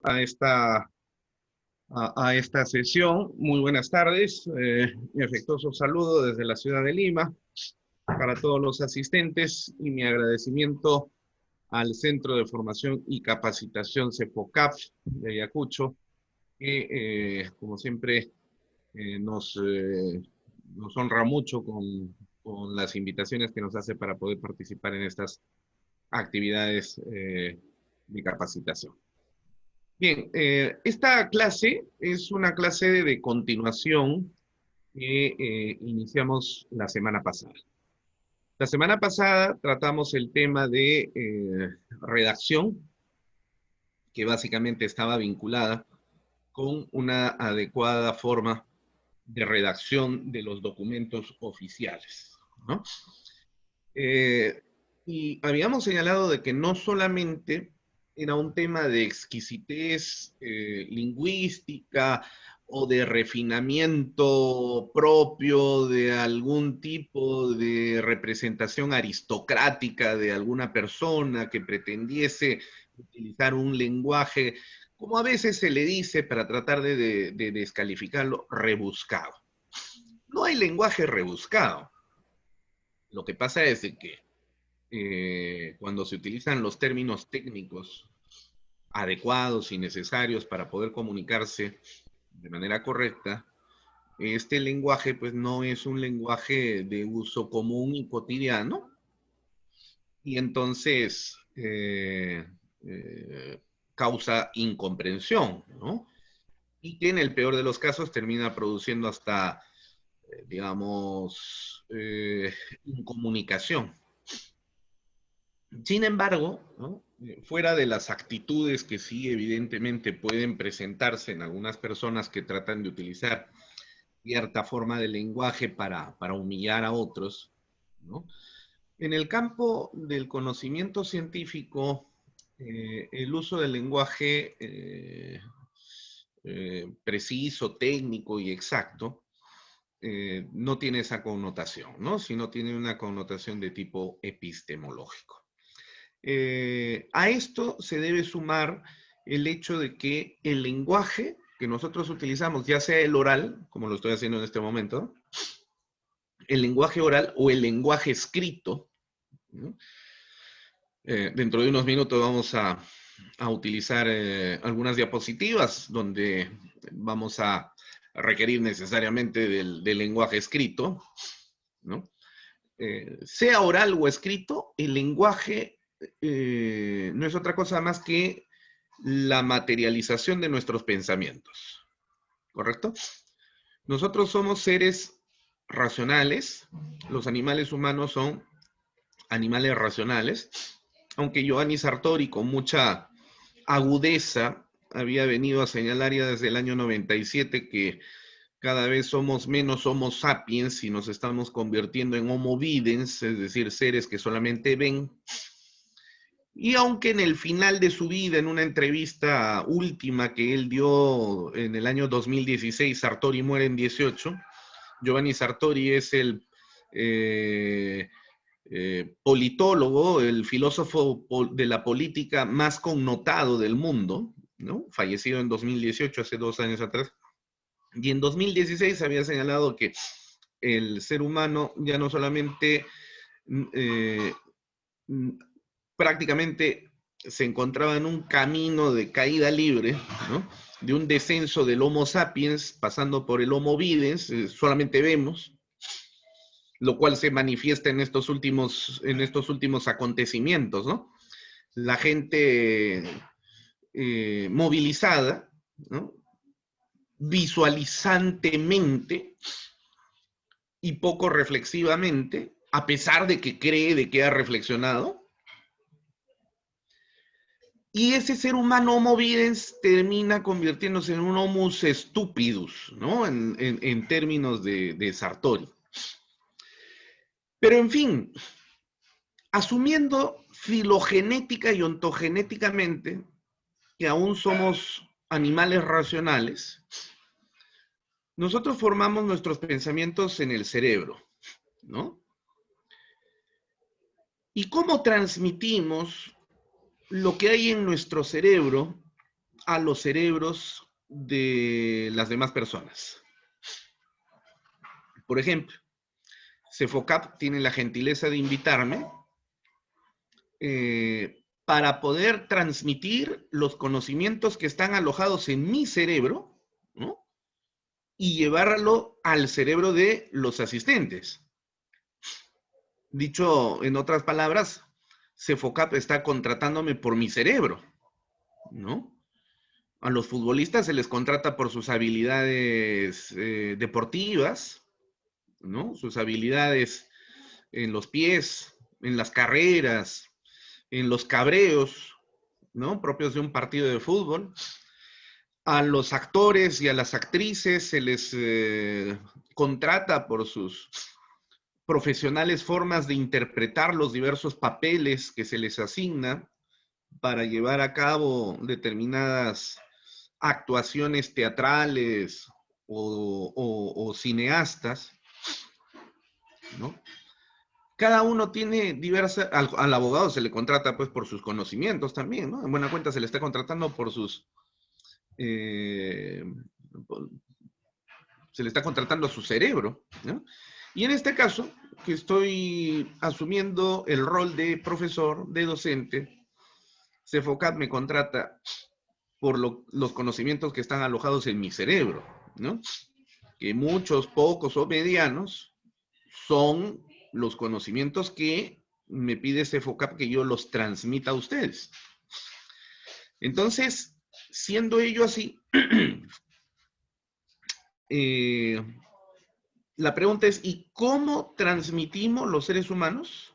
a esta sesión. Muy buenas tardes. Mi afectuoso saludo desde la ciudad de Lima para todos los asistentes y mi agradecimiento al Centro de Formación y Capacitación CEFOCAP de Ayacucho, que como siempre eh, nos, eh, nos honra mucho con las invitaciones que nos hace para poder participar en estas actividades de capacitación. Bien, esta clase es una clase de continuación que iniciamos la semana pasada. La semana pasada tratamos el tema de redacción, que básicamente estaba vinculada con una adecuada forma de redacción de los documentos oficiales, ¿no? Eh, y habíamos señalado de que no solamente era un tema de exquisitez lingüística o de refinamiento propio de algún tipo de representación aristocrática de alguna persona que pretendiese utilizar un lenguaje, como a veces se le dice para tratar de descalificarlo, rebuscado. No hay lenguaje rebuscado. Lo que pasa es de que cuando se utilizan los términos técnicos adecuados y necesarios para poder comunicarse de manera correcta, este lenguaje pues no es un lenguaje de uso común y cotidiano, y entonces causa incomprensión, ¿no? Y que en el peor de los casos termina produciendo hasta, digamos, incomunicación. Sin embargo, ¿no? Fuera de las actitudes que sí evidentemente pueden presentarse en algunas personas que tratan de utilizar cierta forma de lenguaje para humillar a otros, ¿no? En el campo del conocimiento científico, el uso del lenguaje preciso, técnico y exacto no tiene esa connotación, ¿no? Sino tiene una connotación de tipo epistemológico. A esto se debe sumar el hecho de que el lenguaje que nosotros utilizamos, ya sea el oral, como lo estoy haciendo en este momento, el lenguaje oral o el lenguaje escrito, ¿no? Dentro de unos minutos vamos a utilizar algunas diapositivas donde vamos a requerir necesariamente del lenguaje escrito, ¿no? Sea oral o escrito, el lenguaje no es otra cosa más que la materialización de nuestros pensamientos, ¿correcto? Nosotros somos seres racionales, los animales humanos son animales racionales, aunque Giovanni Sartori con mucha agudeza había venido a señalar ya desde el año 97 que cada vez somos menos Homo sapiens y nos estamos convirtiendo en Homo videns, es decir, seres que solamente ven. Y aunque en el final de su vida, en una entrevista última que él dio en el año 2016, Sartori muere en 18, Giovanni Sartori es el politólogo, el filósofo de la política más connotado del mundo, ¿no? Fallecido en 2018, hace 2 años atrás. Y en 2016 había señalado que el ser humano ya no solamente eh, prácticamente se encontraba en un camino de caída libre, ¿no? De un descenso del Homo sapiens pasando por el Homo videns, solamente vemos, lo cual se manifiesta en estos últimos acontecimientos, ¿no? La gente movilizada, ¿no? Visualizantemente y poco reflexivamente, a pesar de que cree de que ha reflexionado. Y ese ser humano homo videns termina convirtiéndose en un homus stupidus, ¿no? En términos de Sartori. Pero en fin, asumiendo filogenética y ontogenéticamente que aún somos animales racionales, nosotros formamos nuestros pensamientos en el cerebro, ¿no? ¿Y cómo transmitimos lo que hay en nuestro cerebro a los cerebros de las demás personas. Por ejemplo, Cefocap tiene la gentileza de invitarme para poder transmitir los conocimientos que están alojados en mi cerebro, ¿no? Y llevarlo al cerebro de los asistentes. Dicho en otras palabras, Cefocap está contratándome por mi cerebro, ¿no? A los futbolistas se les contrata por sus habilidades deportivas, ¿no? Sus habilidades en los pies, en las carreras, en los cabreos, ¿no? Propios de un partido de fútbol. A los actores y a las actrices se les contrata por sus profesionales formas de interpretar los diversos papeles que se les asigna para llevar a cabo determinadas actuaciones teatrales o cineastas, ¿no? Cada uno tiene diversas, al abogado se le contrata pues por sus conocimientos también, ¿no? En buena cuenta se le está contratando por sus, se le está contratando a su cerebro, ¿no? Y en este caso, que estoy asumiendo el rol de profesor, de docente, Cefocap me contrata por los conocimientos que están alojados en mi cerebro, ¿no? Que muchos, pocos o medianos son los conocimientos que me pide Cefocap que yo los transmita a ustedes. Entonces, siendo ello así, la pregunta es, ¿y cómo transmitimos los seres humanos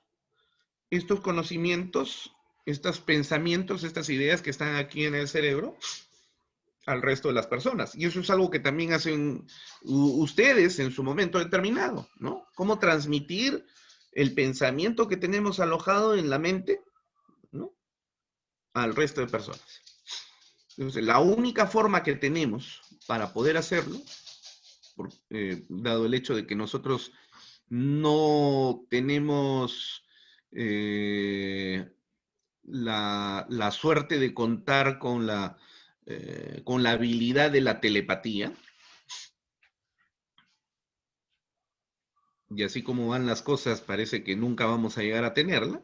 estos conocimientos, estos pensamientos, estas ideas que están aquí en el cerebro al resto de las personas? Y eso es algo que también hacen ustedes en su momento determinado, ¿no? ¿Cómo transmitir el pensamiento que tenemos alojado en la mente, ¿no? Al resto de personas? Entonces, la única forma que tenemos para poder hacerlo, dado el hecho de que nosotros no tenemos la suerte de contar con la habilidad de la telepatía, y así como van las cosas, parece que nunca vamos a llegar a tenerla.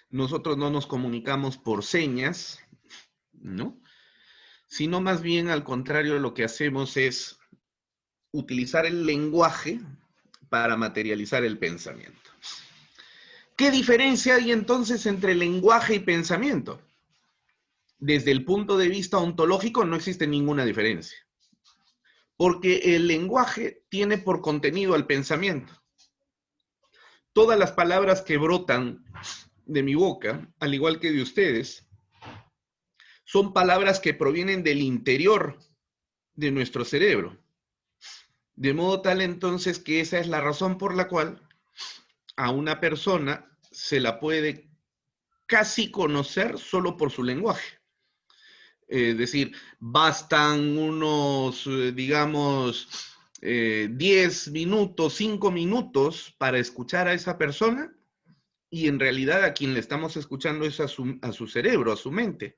Nosotros no nos comunicamos por señas, ¿no? Sino más bien, al contrario, lo que hacemos es utilizar el lenguaje para materializar el pensamiento. ¿Qué diferencia hay entonces entre lenguaje y pensamiento? Desde el punto de vista ontológico no existe ninguna diferencia, porque el lenguaje tiene por contenido al pensamiento. Todas las palabras que brotan de mi boca, al igual que de ustedes, son palabras que provienen del interior de nuestro cerebro. De modo tal entonces que esa es la razón por la cual a una persona se la puede casi conocer solo por su lenguaje. Es decir, bastan unos, digamos, 10 minutos, 5 minutos para escuchar a esa persona y en realidad a quien le estamos escuchando es a su cerebro, a su mente.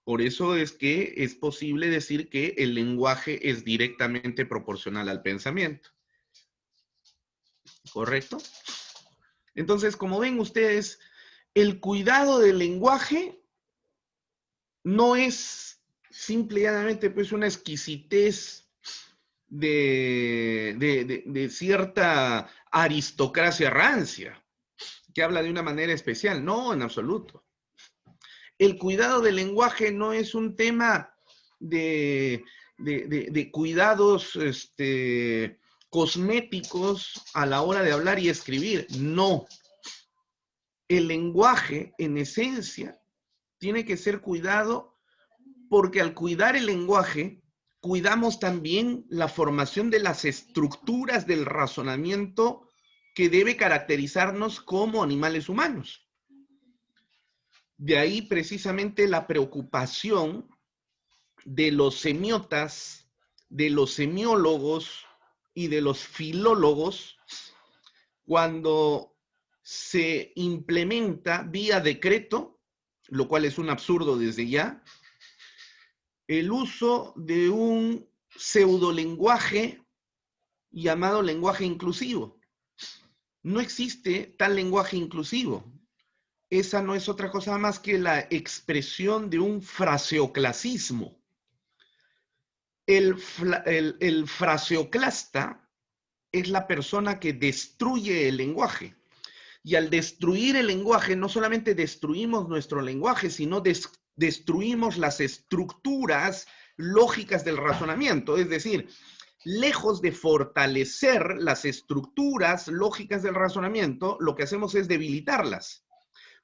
Por eso es que es posible decir que el lenguaje es directamente proporcional al pensamiento. ¿Correcto? Entonces, como ven ustedes, el cuidado del lenguaje no es simplemente pues una exquisitez de cierta aristocracia rancia, que habla de una manera especial. No, en absoluto. El cuidado del lenguaje no es un tema de cuidados cosméticos a la hora de hablar y escribir. No. El lenguaje, en esencia, tiene que ser cuidado porque al cuidar el lenguaje, cuidamos también la formación de las estructuras del razonamiento que debe caracterizarnos como animales humanos. De ahí precisamente la preocupación de los semiotas, de los semiólogos y de los filólogos cuando se implementa vía decreto, lo cual es un absurdo desde ya, el uso de un pseudolenguaje llamado lenguaje inclusivo. No existe tal lenguaje inclusivo. Esa no es otra cosa más que la expresión de un fraseoclasismo. El fraseoclasta es la persona que destruye el lenguaje. Y al destruir el lenguaje, no solamente destruimos nuestro lenguaje, sino destruimos las estructuras lógicas del razonamiento. Es decir, lejos de fortalecer las estructuras lógicas del razonamiento, lo que hacemos es debilitarlas.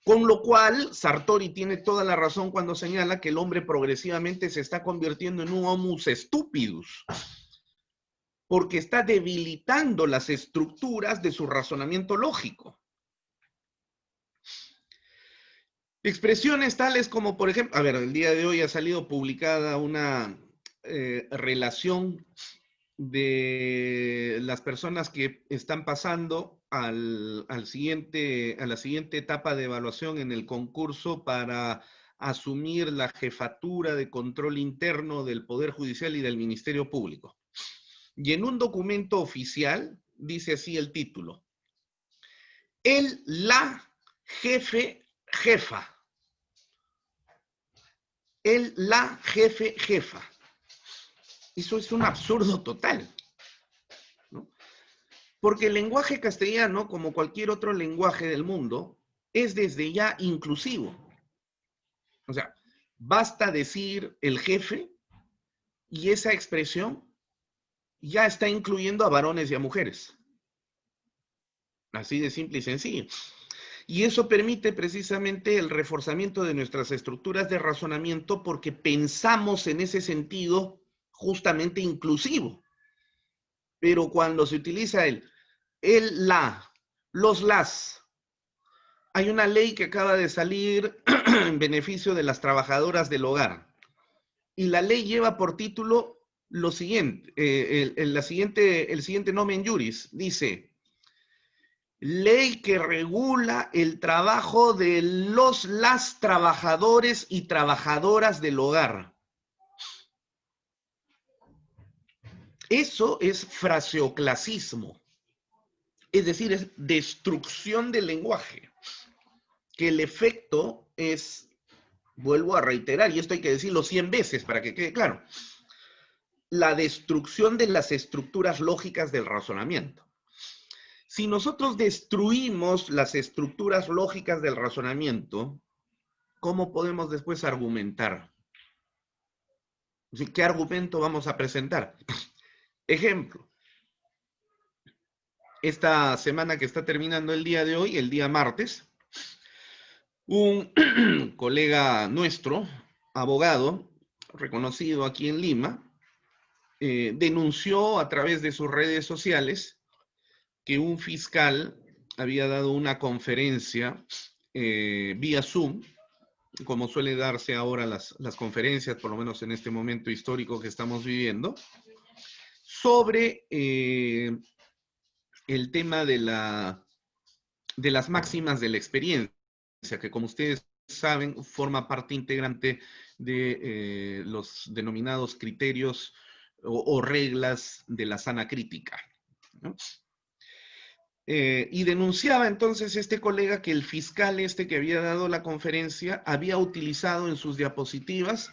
Con lo cual, Sartori tiene toda la razón cuando señala que el hombre progresivamente se está convirtiendo en un homo stupidus, porque está debilitando las estructuras de su razonamiento lógico. Expresiones tales como, por ejemplo, a ver, el día de hoy ha salido publicada una relación de las personas que están pasando a la siguiente etapa de evaluación en el concurso para asumir la jefatura de control interno del Poder Judicial y del Ministerio Público. Y en un documento oficial dice así el título: la jefe, jefa. La jefe, jefa. Eso es un absurdo total, ¿no? Porque el lenguaje castellano, como cualquier otro lenguaje del mundo, es desde ya inclusivo. O sea, basta decir el jefe y esa expresión ya está incluyendo a varones y a mujeres. Así de simple y sencillo. Y eso permite precisamente el reforzamiento de nuestras estructuras de razonamiento porque pensamos en ese sentido justamente inclusivo. Pero cuando se utiliza el, la, los, las, hay una ley que acaba de salir en beneficio de las trabajadoras del hogar. Y la ley lleva por título lo siguiente, el siguiente nomen juris, dice: ley que regula el trabajo de las trabajadores y trabajadoras del hogar. Eso es fraseoclasismo. Es decir, es destrucción del lenguaje. Que el efecto es, vuelvo a reiterar, y esto hay que decirlo 100 veces para que quede claro, la destrucción de las estructuras lógicas del razonamiento. Si nosotros destruimos las estructuras lógicas del razonamiento, ¿cómo podemos después argumentar? ¿Qué argumento vamos a presentar? Ejemplo, esta semana que está terminando el día de hoy, el día martes, un colega nuestro, abogado, reconocido aquí en Lima, denunció a través de sus redes sociales que un fiscal había dado una conferencia vía Zoom, como suele darse ahora las conferencias, por lo menos en este momento histórico que estamos viviendo, sobre el tema de las máximas de la experiencia, que como ustedes saben, forma parte integrante de los denominados criterios o reglas de la sana crítica, ¿no? Y denunciaba entonces este colega que el fiscal que había dado la conferencia había utilizado en sus diapositivas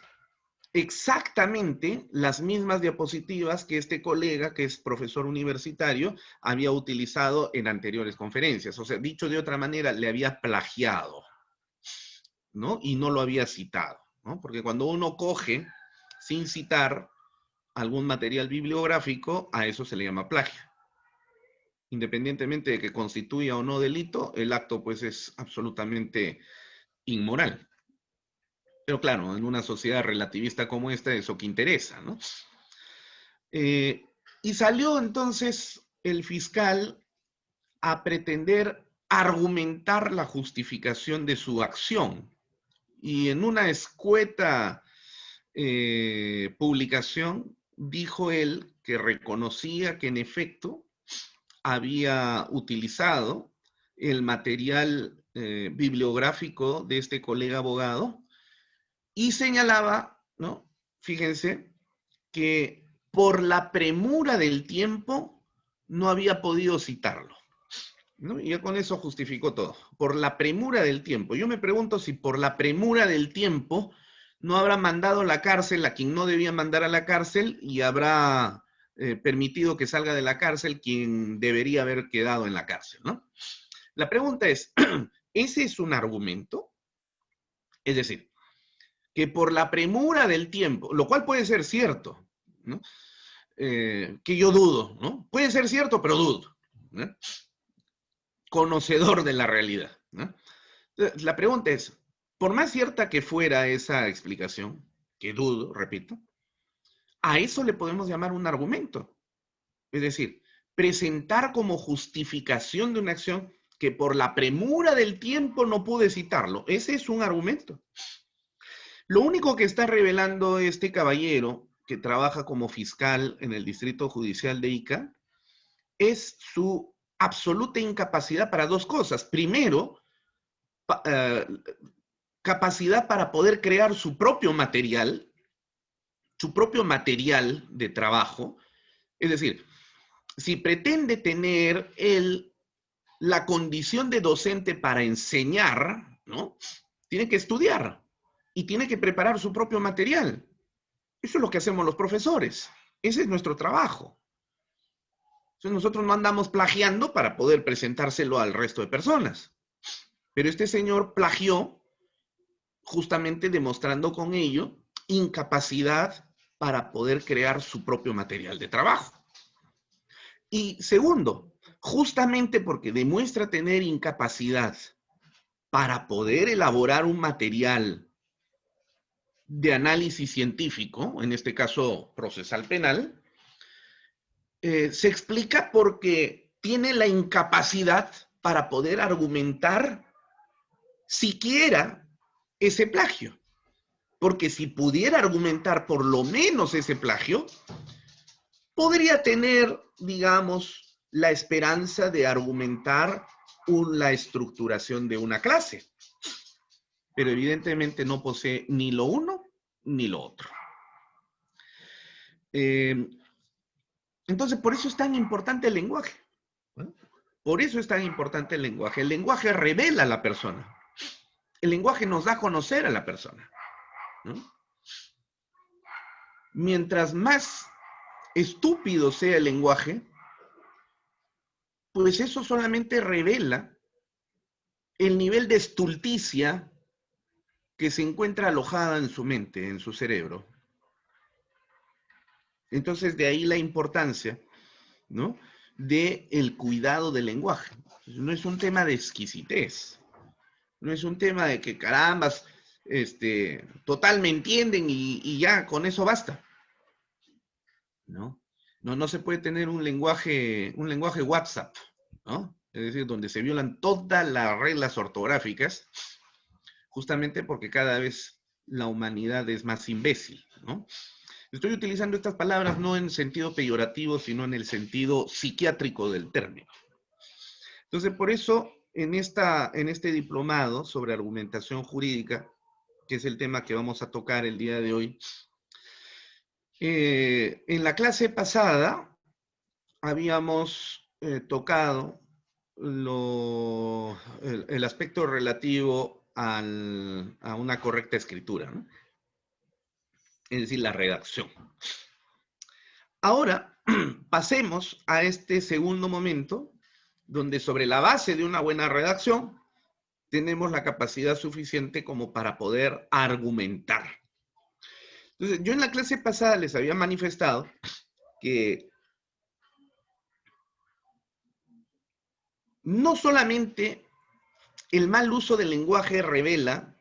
exactamente las mismas diapositivas que este colega, que es profesor universitario, había utilizado en anteriores conferencias. O sea, dicho de otra manera, le había plagiado, ¿no? Y no lo había citado, ¿no? Porque cuando uno coge sin citar algún material bibliográfico, a eso se le llama plagio. Independientemente de que constituya o no delito, el acto pues es absolutamente inmoral. Pero claro, en una sociedad relativista como esta, eso que interesa, ¿no? Y salió entonces el fiscal a pretender argumentar la justificación de su acción. Y en una escueta publicación dijo él que reconocía que en efecto había utilizado el material bibliográfico de este colega abogado y señalaba, ¿no?, fíjense, que por la premura del tiempo no había podido citarlo, ¿no? Y ya con eso justificó todo. Por la premura del tiempo. Yo me pregunto si por la premura del tiempo no habrá mandado a la cárcel a quien no debía mandar a la cárcel y habrá permitido que salga de la cárcel quien debería haber quedado en la cárcel, ¿no? La pregunta es, ¿ese es un argumento? Es decir, que por la premura del tiempo, lo cual puede ser cierto, ¿no? Que yo dudo, ¿no? Puede ser cierto, pero dudo, ¿no? Conocedor de la realidad, ¿no? La pregunta es, por más cierta que fuera esa explicación, que dudo, repito, a eso le podemos llamar un argumento. Es decir, presentar como justificación de una acción que por la premura del tiempo no pude citarlo. Ese es un argumento. Lo único que está revelando este caballero, que trabaja como fiscal en el Distrito Judicial de Ica, es su absoluta incapacidad para dos cosas. Primero, capacidad para poder crear su propio material de trabajo. Es decir, si pretende tener la condición de docente para enseñar, ¿no? Tiene que estudiar y tiene que preparar su propio material. Eso es lo que hacemos los profesores. Ese es nuestro trabajo. Entonces nosotros no andamos plagiando para poder presentárselo al resto de personas. Pero este señor plagió justamente demostrando con ello incapacidad para poder crear su propio material de trabajo. Y segundo, justamente porque demuestra tener incapacidad para poder elaborar un material de análisis científico, en este caso procesal penal, se explica porque tiene la incapacidad para poder argumentar siquiera ese plagio. Porque si pudiera argumentar por lo menos ese plagio, podría tener, digamos, la esperanza de argumentar la estructuración de una clase. Pero evidentemente no posee ni lo uno ni lo otro. Entonces, por eso es tan importante el lenguaje. ¿No? Por eso es tan importante el lenguaje. El lenguaje revela a la persona. El lenguaje nos da a conocer a la persona, ¿no? Mientras más estúpido sea el lenguaje, pues eso solamente revela el nivel de estulticia que se encuentra alojada en su mente, en su cerebro. Entonces, de ahí la importancia, ¿no?, del cuidado del lenguaje. No es un tema de exquisitez, no es un tema de que carambas, total me entienden y ya, con eso basta. ¿No? No se puede tener un lenguaje WhatsApp, ¿no? Es decir, donde se violan todas las reglas ortográficas, justamente porque cada vez la humanidad es más imbécil, ¿no? Estoy utilizando estas palabras no en sentido peyorativo, sino en el sentido psiquiátrico del término. Entonces, por eso, en este diplomado sobre argumentación jurídica, que es el tema que vamos a tocar el día de hoy, en la clase pasada habíamos tocado el aspecto relativo a una correcta escritura, ¿no? Es decir, la redacción. Ahora, pasemos a este segundo momento, donde sobre la base de una buena redacción, tenemos la capacidad suficiente como para poder argumentar. Entonces, yo en la clase pasada les había manifestado que no solamente el mal uso del lenguaje revela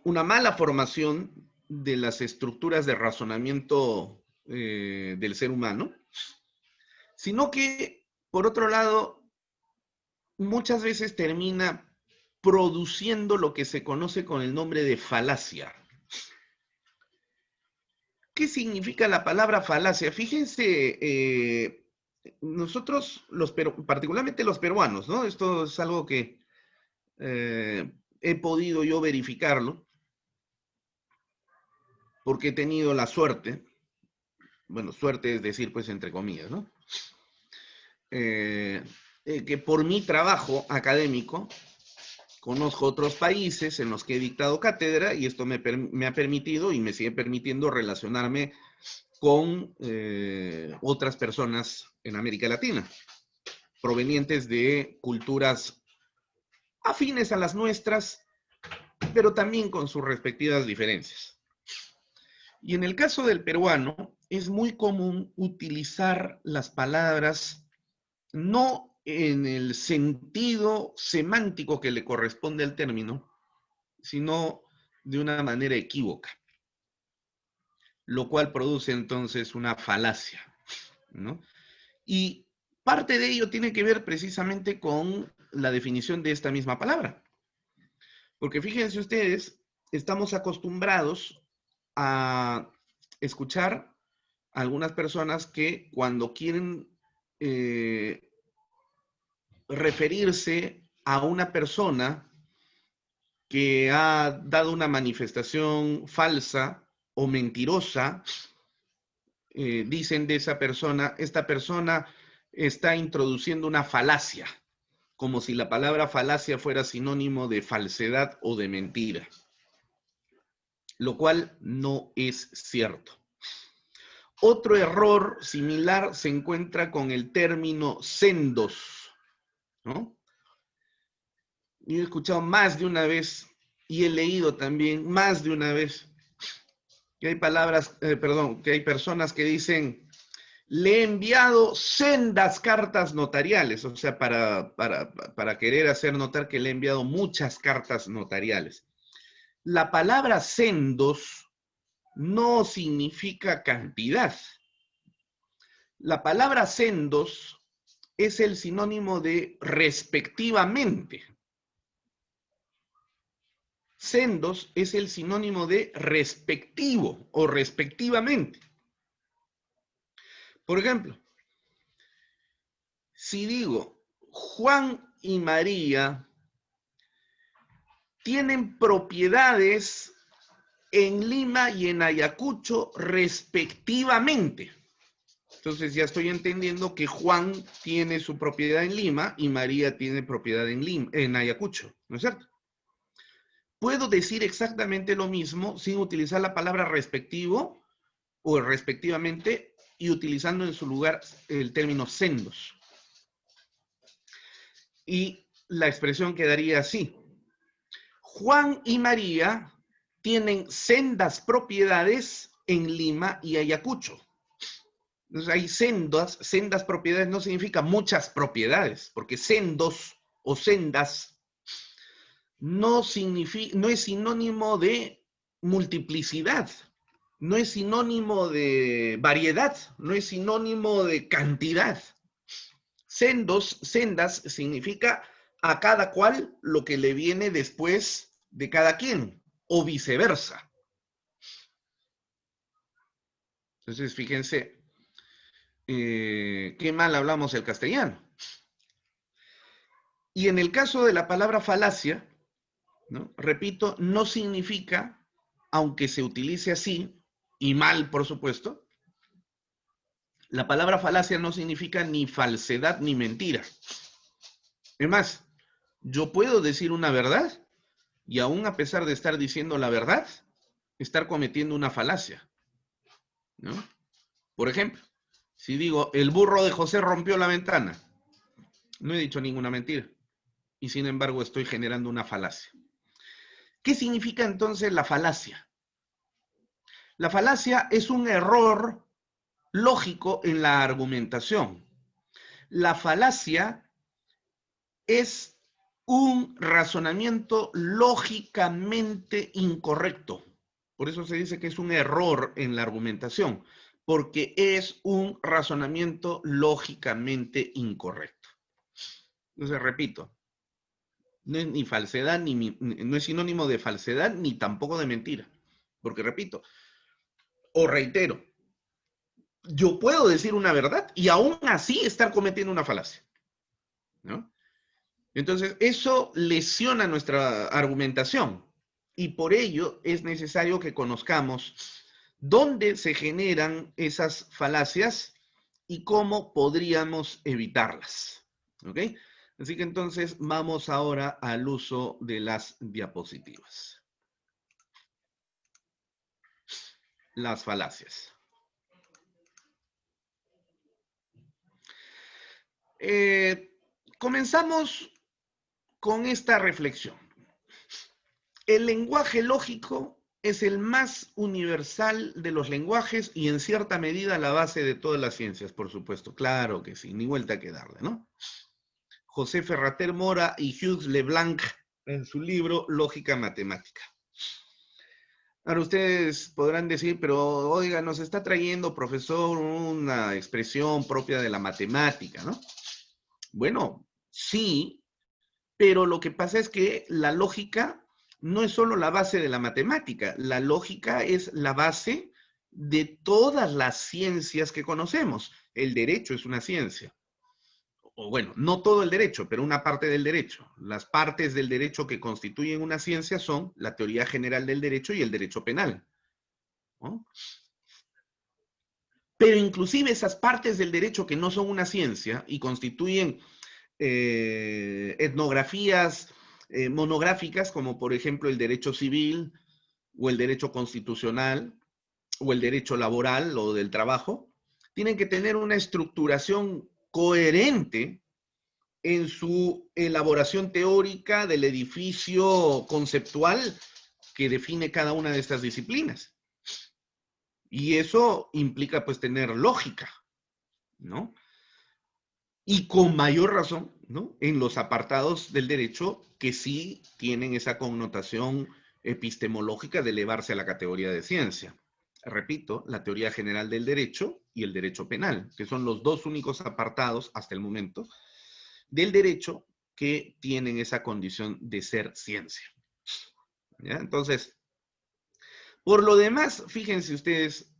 una mala formación de las estructuras de razonamiento del ser humano, sino que, por otro lado, muchas veces termina produciendo lo que se conoce con el nombre de falacia. ¿Qué significa la palabra falacia? Fíjense, nosotros, particularmente los peruanos, ¿no? Esto es algo que he podido yo verificarlo. porque he tenido la suerte, bueno, suerte es decir, pues, entre comillas, ¿no? Que por mi trabajo académico conozco otros países en los que he dictado cátedra y esto me ha permitido y me sigue permitiendo relacionarme con otras personas en América Latina, provenientes de culturas afines a las nuestras, pero también con sus respectivas diferencias. Y en el caso del peruano, es muy común utilizar las palabras no en el sentido semántico que le corresponde al término, sino de una manera equívoca, lo cual produce entonces una falacia, ¿no? Y parte de ello tiene que ver precisamente con la definición de esta misma palabra. Porque fíjense ustedes, estamos acostumbrados a escuchar a algunas personas que cuando quieren referirse a una persona que ha dado una manifestación falsa o mentirosa, dicen de esa persona, esta persona está introduciendo una falacia, como si la palabra falacia fuera sinónimo de falsedad o de mentira, lo cual no es cierto. Otro error similar se encuentra con el término sendos, ¿no? Yo he escuchado más de una vez y he leído también más de una vez que hay que hay personas que dicen, le he enviado sendas cartas notariales, o sea, para querer hacer notar que le he enviado muchas cartas notariales. La palabra sendos no significa cantidad. La palabra sendos es el sinónimo de respectivamente. Sendos es el sinónimo de respectivo o respectivamente. Por ejemplo, si digo Juan y María tienen propiedades en Lima y en Ayacucho respectivamente. Entonces ya estoy entendiendo que Juan tiene su propiedad en Lima y María tiene propiedad en Ayacucho, ¿no es cierto? Puedo decir exactamente lo mismo sin utilizar la palabra respectivo o respectivamente y utilizando en su lugar el término sendos. Y la expresión quedaría así. Juan y María tienen sendas propiedades en Lima y Ayacucho. Entonces hay sendas propiedades no significa muchas propiedades, porque sendos o sendas no es sinónimo de multiplicidad, no es sinónimo de variedad, no es sinónimo de cantidad. Sendas significa a cada cual lo que le viene después de cada quien, o viceversa. Entonces, fíjense, qué mal hablamos el castellano. Y en el caso de la palabra falacia, ¿no? Repito, no significa, aunque se utilice así, y mal, por supuesto, la palabra falacia no significa ni falsedad ni mentira. Es más, yo puedo decir una verdad y aún a pesar de estar diciendo la verdad, estar cometiendo una falacia, ¿no? Por ejemplo, si digo, el burro de José rompió la ventana, no he dicho ninguna mentira y sin embargo estoy generando una falacia. ¿Qué significa entonces la falacia? La falacia es un error lógico en la argumentación. La falacia es un razonamiento lógicamente incorrecto. Por eso se dice que es un error en la argumentación, porque es un razonamiento lógicamente incorrecto. Entonces, repito, no es ni falsedad, no es sinónimo de falsedad, ni tampoco de mentira. Porque, repito, o reitero, yo puedo decir una verdad y aún así estar cometiendo una falacia, ¿no? Entonces, eso lesiona nuestra argumentación y por ello es necesario que conozcamos ¿Dónde se generan esas falacias y cómo podríamos evitarlas? ¿Ok? Así que entonces vamos ahora al uso de las diapositivas. Las falacias. Comenzamos con esta reflexión. El lenguaje lógico es el más universal de los lenguajes y en cierta medida la base de todas las ciencias, por supuesto. Claro que sí, ni vuelta que darle, ¿no? José Ferrater Mora y Hughes Leblanc en su libro Lógica Matemática. Ahora ustedes podrán decir, pero oiga, nos está trayendo, profesor, una expresión propia de la matemática, ¿no? Bueno, sí, pero lo que pasa es que la lógica no es solo la base de la matemática, la lógica es la base de todas las ciencias que conocemos. El derecho es una ciencia. O bueno, no todo el derecho, pero una parte del derecho. Las partes del derecho que constituyen una ciencia son la teoría general del derecho y el derecho penal, ¿no? Pero inclusive esas partes del derecho que no son una ciencia y constituyen etnografías monográficas, como por ejemplo el derecho civil o el derecho constitucional o el derecho laboral o del trabajo, tienen que tener una estructuración coherente en su elaboración teórica del edificio conceptual que define cada una de estas disciplinas. Y eso implica pues tener lógica, ¿no? Y con mayor razón, ¿no? En los apartados del derecho que sí tienen esa connotación epistemológica de elevarse a la categoría de ciencia. Repito, la teoría general del derecho y el derecho penal, que son los dos únicos apartados hasta el momento del derecho que tienen esa condición de ser ciencia. ¿Ya? Entonces, por lo demás, fíjense ustedes,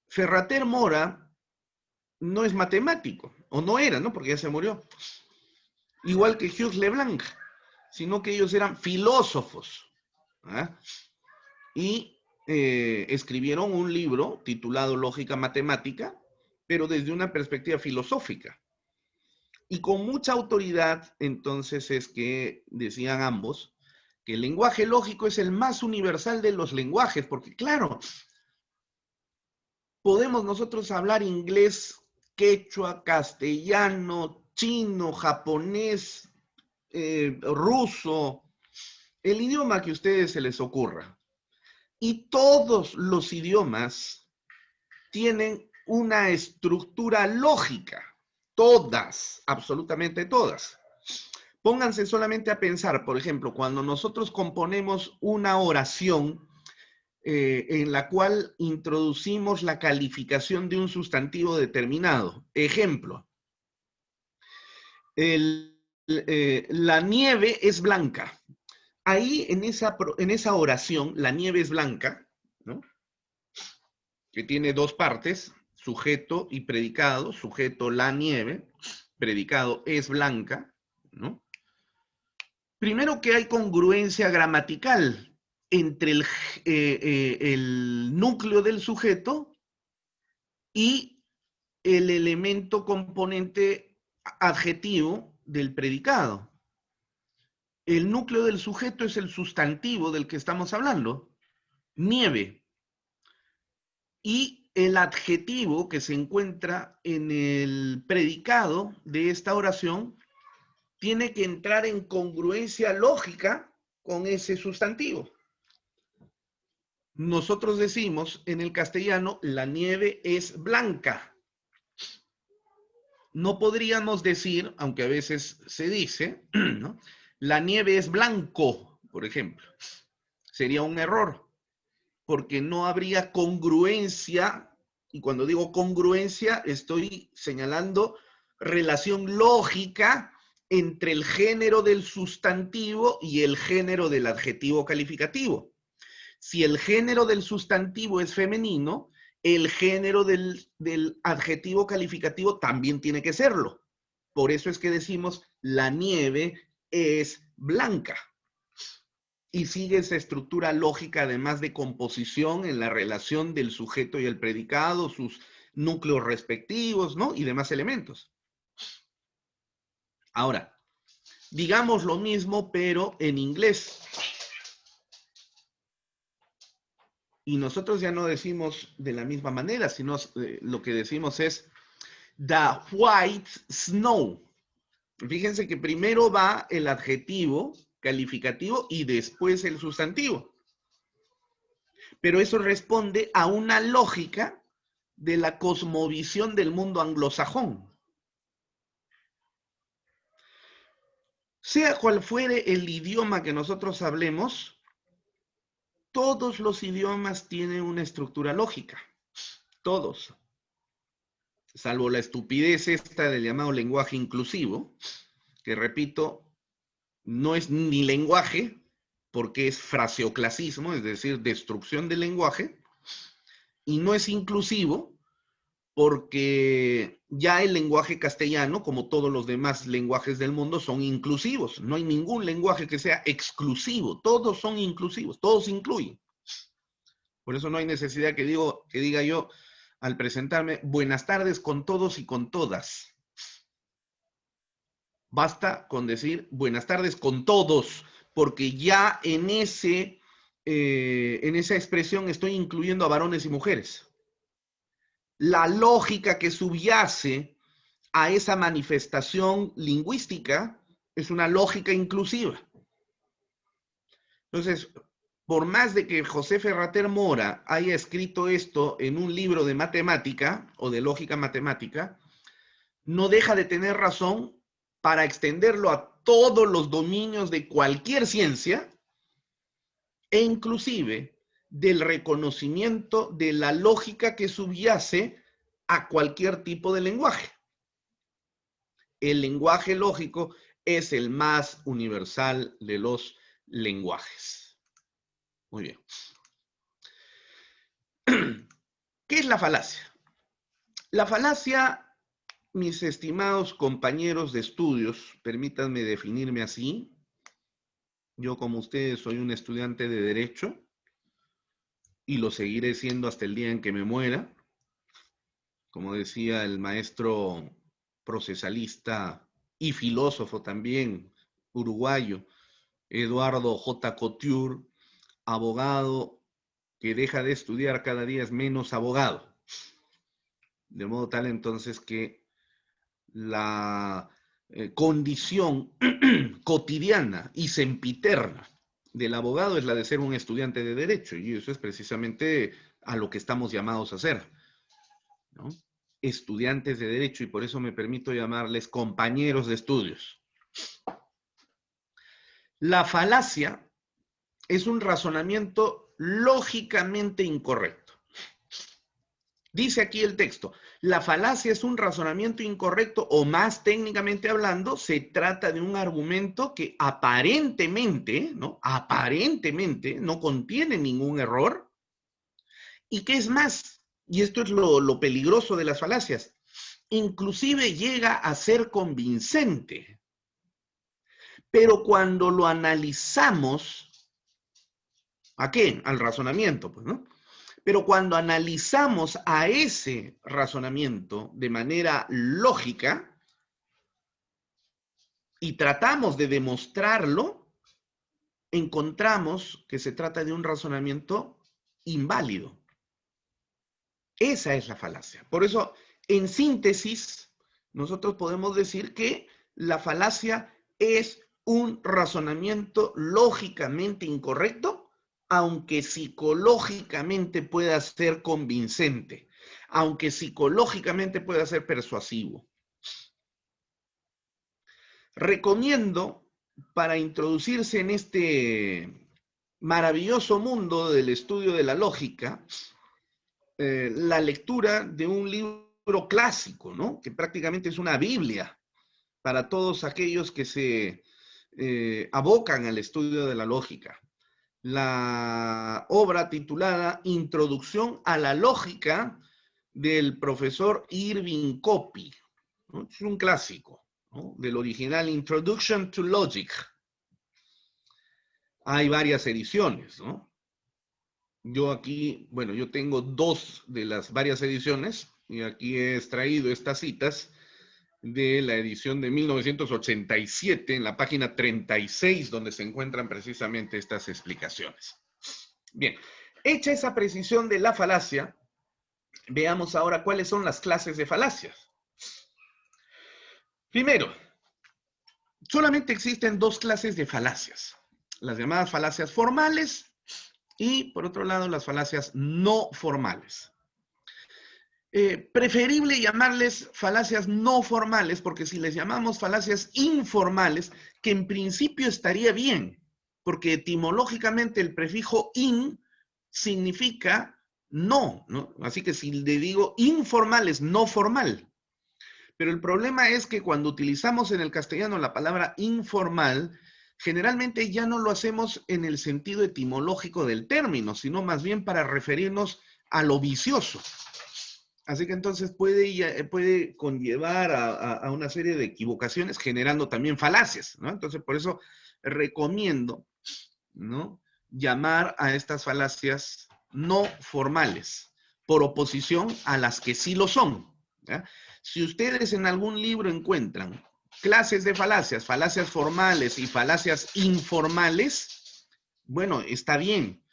Ferrater Mora no es matemático, o no era, ¿no? Porque ya se murió. Igual que Hughes Leblanc, sino que ellos eran filósofos. ¿Ah? Y escribieron un libro titulado Lógica Matemática, pero desde una perspectiva filosófica. Y con mucha autoridad, entonces, es que decían ambos que el lenguaje lógico es el más universal de los lenguajes, porque claro, podemos nosotros hablar inglés, quechua, castellano, chino, japonés, ruso, el idioma que a ustedes se les ocurra. Y todos los idiomas tienen una estructura lógica. Todas, absolutamente todas. Pónganse solamente a pensar, por ejemplo, cuando nosotros componemos una oración en la cual introducimos la calificación de un sustantivo determinado. Ejemplo, la nieve es blanca. Ahí en esa oración, la nieve es blanca, ¿no? Que tiene dos partes, sujeto y predicado. Sujeto, la nieve, predicado, es blanca, ¿no? Primero que hay congruencia gramatical entre el núcleo del sujeto y el elemento componente adjetivo del predicado. El núcleo del sujeto es el sustantivo del que estamos hablando, nieve. Y el adjetivo que se encuentra en el predicado de esta oración tiene que entrar en congruencia lógica con ese sustantivo. Nosotros decimos en el castellano, la nieve es blanca. No podríamos decir, aunque a veces se dice, ¿no? La nieve es blanco, por ejemplo. Sería un error, porque no habría congruencia, y cuando digo congruencia, estoy señalando relación lógica entre el género del sustantivo y el género del adjetivo calificativo. Si el género del sustantivo es femenino, el género del adjetivo calificativo también tiene que serlo. Por eso es que decimos la nieve es blanca. y sigue esa estructura lógica, además de composición en la relación del sujeto y el predicado, sus núcleos respectivos, ¿no? Y demás elementos. Ahora, digamos lo mismo, pero en inglés. Y nosotros ya no decimos de la misma manera, sino lo que decimos es the white snow. Fíjense que primero va el adjetivo calificativo y después el sustantivo. Pero eso responde a una lógica de la cosmovisión del mundo anglosajón. Sea cual fuere el idioma que nosotros hablemos, todos los idiomas tienen una estructura lógica. Todos. Salvo la estupidez esta del llamado lenguaje inclusivo, que repito, no es ni lenguaje, porque es fraseoclasismo, es decir, destrucción del lenguaje, y no es inclusivo, porque ya el lenguaje castellano, como todos los demás lenguajes del mundo, son inclusivos. No hay ningún lenguaje que sea exclusivo, todos son inclusivos, todos incluyen. Por eso no hay necesidad que diga yo al presentarme, buenas tardes con todos y con todas. Basta con decir buenas tardes con todos, porque ya en esa expresión estoy incluyendo a varones y mujeres. La lógica que subyace a esa manifestación lingüística es una lógica inclusiva. Entonces, por más de que José Ferrater Mora haya escrito esto en un libro de matemática o de lógica matemática, no deja de tener razón para extenderlo a todos los dominios de cualquier ciencia e inclusive del reconocimiento de la lógica que subyace a cualquier tipo de lenguaje. El lenguaje lógico es el más universal de los lenguajes. Muy bien. ¿Qué es la falacia? La falacia, mis estimados compañeros de estudios, permítanme definirme así. Yo, como ustedes, soy un estudiante de Derecho y lo seguiré siendo hasta el día en que me muera. Como decía el maestro procesalista y filósofo también uruguayo, Eduardo J. Couture, abogado que deja de estudiar cada día es menos abogado. De modo tal entonces que la condición cotidiana y sempiterna del abogado es la de ser un estudiante de derecho, y eso es precisamente a lo que estamos llamados a ser, ¿no? Estudiantes de derecho, y por eso me permito llamarles compañeros de estudios. La falacia es un razonamiento lógicamente incorrecto. Dice aquí el texto, la falacia es un razonamiento incorrecto, o más técnicamente hablando, se trata de un argumento que aparentemente no contiene ningún error, y que es más, y esto es lo peligroso de las falacias, inclusive llega a ser convincente. Pero cuando lo analizamos, ¿a qué? Al razonamiento, pues, ¿no? Pero cuando analizamos a ese razonamiento de manera lógica y tratamos de demostrarlo, encontramos que se trata de un razonamiento inválido. Esa es la falacia. Por eso, en síntesis, nosotros podemos decir que la falacia es un razonamiento lógicamente incorrecto, aunque psicológicamente pueda ser convincente, aunque psicológicamente pueda ser persuasivo. Recomiendo, para introducirse en este maravilloso mundo del estudio de la lógica, la lectura de un libro clásico, ¿no? Que prácticamente es una Biblia para todos aquellos que se abocan al estudio de la lógica. La obra titulada Introducción a la Lógica del profesor Irving Copy, ¿no? Es un clásico, ¿no? Del original Introduction to Logic. Hay varias ediciones, ¿no? Yo aquí, bueno, yo tengo 2 de las varias ediciones y aquí he extraído estas citas de la edición de 1987 en la página 36, donde se encuentran precisamente estas explicaciones. Bien, hecha esa precisión de la falacia, veamos ahora cuáles son las clases de falacias. Primero, solamente existen 2 clases de falacias, las llamadas falacias formales y, por otro lado, las falacias no formales. Preferible llamarles falacias no formales, porque si les llamamos falacias informales, que en principio estaría bien, porque etimológicamente el prefijo in significa no, ¿no? Así que si le digo informal es no formal. Pero el problema es que cuando utilizamos en el castellano la palabra informal, generalmente ya no lo hacemos en el sentido etimológico del término, sino más bien para referirnos a lo vicioso. Así que entonces puede conllevar a una serie de equivocaciones, generando también falacias, ¿no? Entonces, por eso recomiendo, ¿no?, llamar a estas falacias no formales, por oposición a las que sí lo son, ¿ya? Si ustedes en algún libro encuentran clases de falacias, falacias formales y falacias informales, bueno, está bien,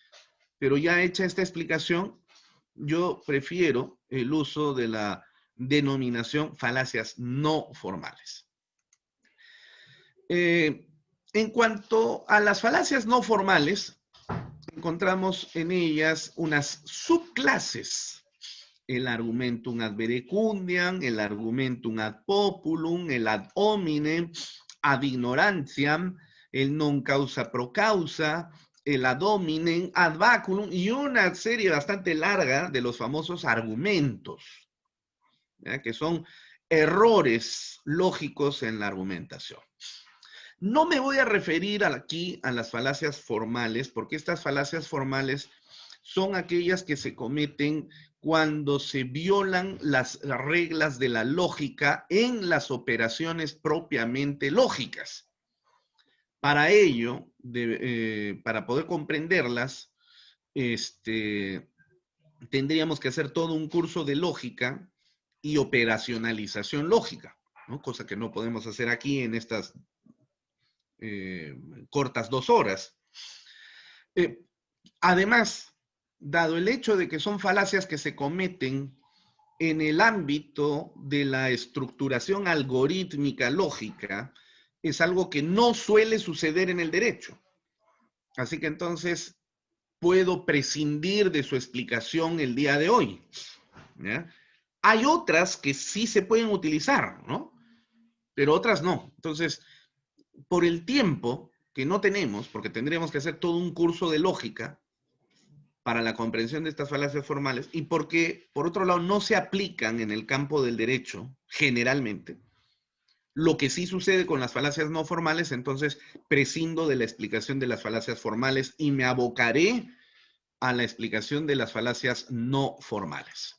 pero ya hecha esta explicación, yo prefiero el uso de la denominación falacias no formales. En cuanto a las falacias no formales, encontramos en ellas unas subclases. El argumentum ad verecundiam, el argumentum ad populum, el ad hominem, ad ignorantiam, el non causa pro causa, el ad hominem, ad baculum, y una serie bastante larga de los famosos argumentos, ¿ya?, que son errores lógicos en la argumentación. No me voy a referir aquí a las falacias formales, porque estas falacias formales son aquellas que se cometen cuando se violan las reglas de la lógica en las operaciones propiamente lógicas. Para ello, para poder comprenderlas, tendríamos que hacer todo un curso de lógica y operacionalización lógica, ¿no?, cosa que no podemos hacer aquí en estas cortas 2 horas. Además, dado el hecho de que son falacias que se cometen en el ámbito de la estructuración algorítmica lógica, es algo que no suele suceder en el derecho. Así que entonces puedo prescindir de su explicación el día de hoy, ¿ya? Hay otras que sí se pueden utilizar, ¿no?, pero otras no. Entonces, por el tiempo que no tenemos, porque tendríamos que hacer todo un curso de lógica para la comprensión de estas falacias formales, y porque, por otro lado, no se aplican en el campo del derecho, generalmente, lo que sí sucede con las falacias no formales, entonces prescindo de la explicación de las falacias formales y me abocaré a la explicación de las falacias no formales.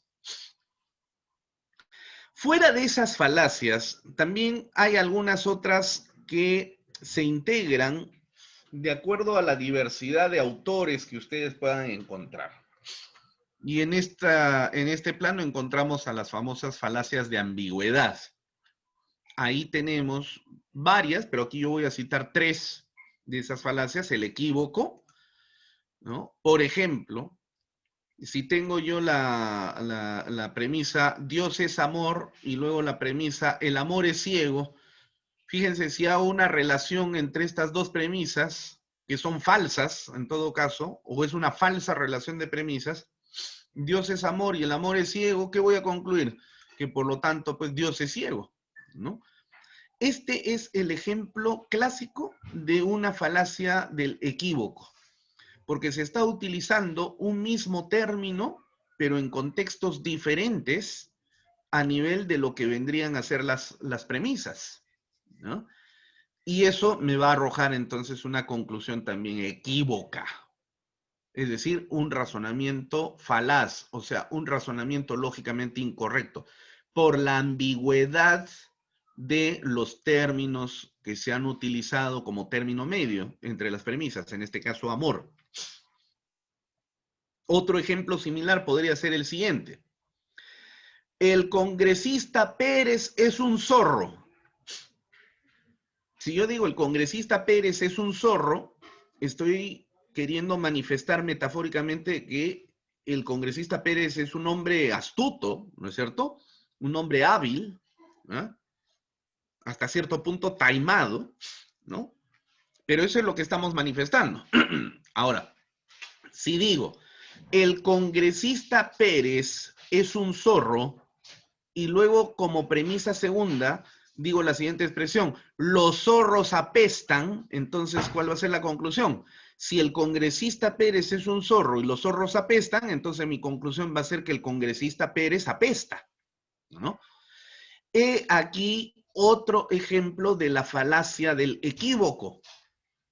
Fuera de esas falacias, también hay algunas otras que se integran de acuerdo a la diversidad de autores que ustedes puedan encontrar. Y en este plano encontramos a las famosas falacias de ambigüedad. Ahí tenemos varias, pero aquí yo voy a citar 3 de esas falacias. El equívoco, ¿no? Por ejemplo, si tengo yo la premisa Dios es amor y luego la premisa el amor es ciego, fíjense, si hago una relación entre estas 2 premisas, que son falsas en todo caso, o es una falsa relación de premisas, Dios es amor y el amor es ciego, ¿qué voy a concluir? Que por lo tanto, pues Dios es ciego, ¿no? Este es el ejemplo clásico de una falacia del equívoco, porque se está utilizando un mismo término, pero en contextos diferentes a nivel de lo que vendrían a ser las premisas, ¿no? Y eso me va a arrojar entonces una conclusión también equívoca. Es decir, un razonamiento falaz, o sea, un razonamiento lógicamente incorrecto, por la ambigüedad de los términos que se han utilizado como término medio entre las premisas, en este caso amor. Otro ejemplo similar podría ser el siguiente. El congresista Pérez es un zorro. Si yo digo el congresista Pérez es un zorro, estoy queriendo manifestar metafóricamente que el congresista Pérez es un hombre astuto, ¿no es cierto? Un hombre hábil, ¿eh? Hasta cierto punto taimado, ¿no? Pero eso es lo que estamos manifestando. Ahora, si digo, el congresista Pérez es un zorro, y luego como premisa segunda, digo la siguiente expresión, los zorros apestan, entonces, ¿cuál va a ser la conclusión? Si el congresista Pérez es un zorro y los zorros apestan, entonces mi conclusión va a ser que el congresista Pérez apesta, ¿no? He aquí otro ejemplo de la falacia del equívoco,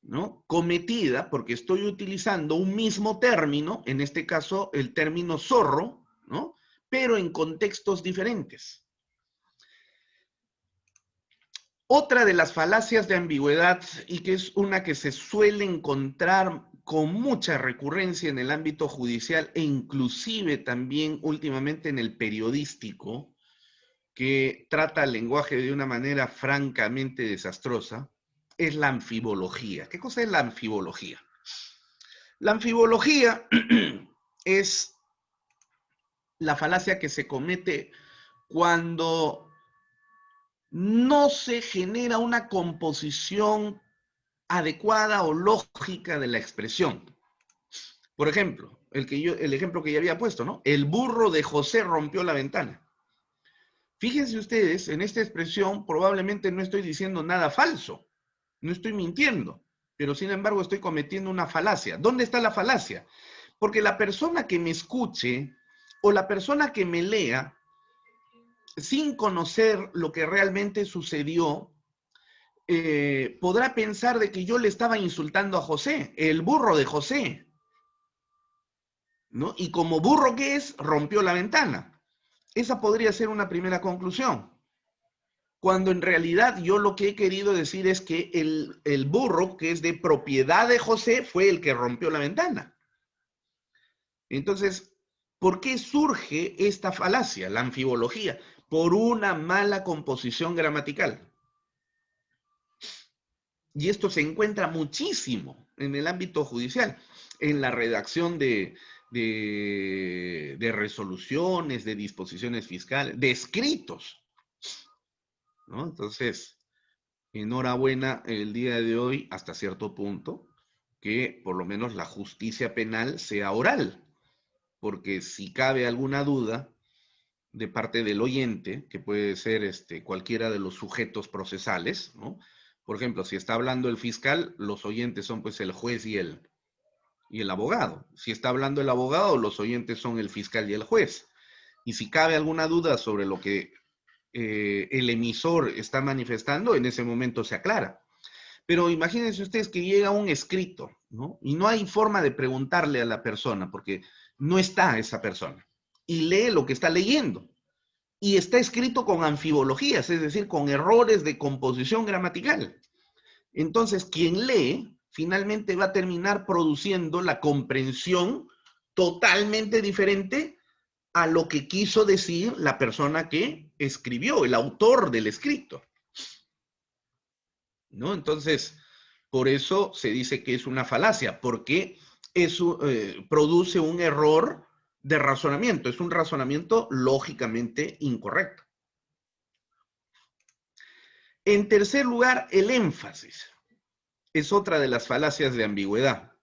¿no? Cometida porque estoy utilizando un mismo término, en este caso el término zorro, ¿no? Pero en contextos diferentes. Otra de las falacias de ambigüedad, y que es una que se suele encontrar con mucha recurrencia en el ámbito judicial e inclusive también últimamente en el periodístico, que trata el lenguaje de una manera francamente desastrosa, es la anfibología. ¿Qué cosa es la anfibología? La anfibología es la falacia que se comete cuando no se genera una composición adecuada o lógica de la expresión. Por ejemplo, el ejemplo que ya había puesto, ¿no? El burro de José rompió la ventana. Fíjense ustedes, en esta expresión probablemente no estoy diciendo nada falso, no estoy mintiendo, pero sin embargo estoy cometiendo una falacia. ¿Dónde está la falacia? Porque la persona que me escuche o la persona que me lea, sin conocer lo que realmente sucedió, podrá pensar de que yo le estaba insultando a José, el burro de José, ¿no? Y como burro que es, rompió la ventana. Esa podría ser una primera conclusión. Cuando en realidad yo lo que he querido decir es que el burro, que es de propiedad de José, fue el que rompió la ventana. Entonces, ¿por qué surge esta falacia, la anfibología? Por una mala composición gramatical. Y esto se encuentra muchísimo en el ámbito judicial, en la redacción de resoluciones, de disposiciones fiscales, de escritos, ¿no? Entonces, enhorabuena el día de hoy, hasta cierto punto, que por lo menos la justicia penal sea oral, porque si cabe alguna duda de parte del oyente, que puede ser cualquiera de los sujetos procesales, ¿no? Por ejemplo, si está hablando el fiscal, los oyentes son pues el juez y el abogado. Si está hablando el abogado, los oyentes son el fiscal y el juez. Y si cabe alguna duda sobre lo que el emisor está manifestando, en ese momento se aclara. Pero imagínense ustedes que llega un escrito, ¿no? Y no hay forma de preguntarle a la persona, porque no está esa persona. Y lee lo que está leyendo. Y está escrito con anfibologías, es decir, con errores de composición gramatical. Entonces, quien lee finalmente va a terminar produciendo la comprensión totalmente diferente a lo que quiso decir la persona que escribió, el autor del escrito, ¿no? Entonces, por eso se dice que es una falacia, porque eso produce un error de razonamiento, es un razonamiento lógicamente incorrecto. En tercer lugar, el énfasis. Es otra de las falacias de ambigüedad.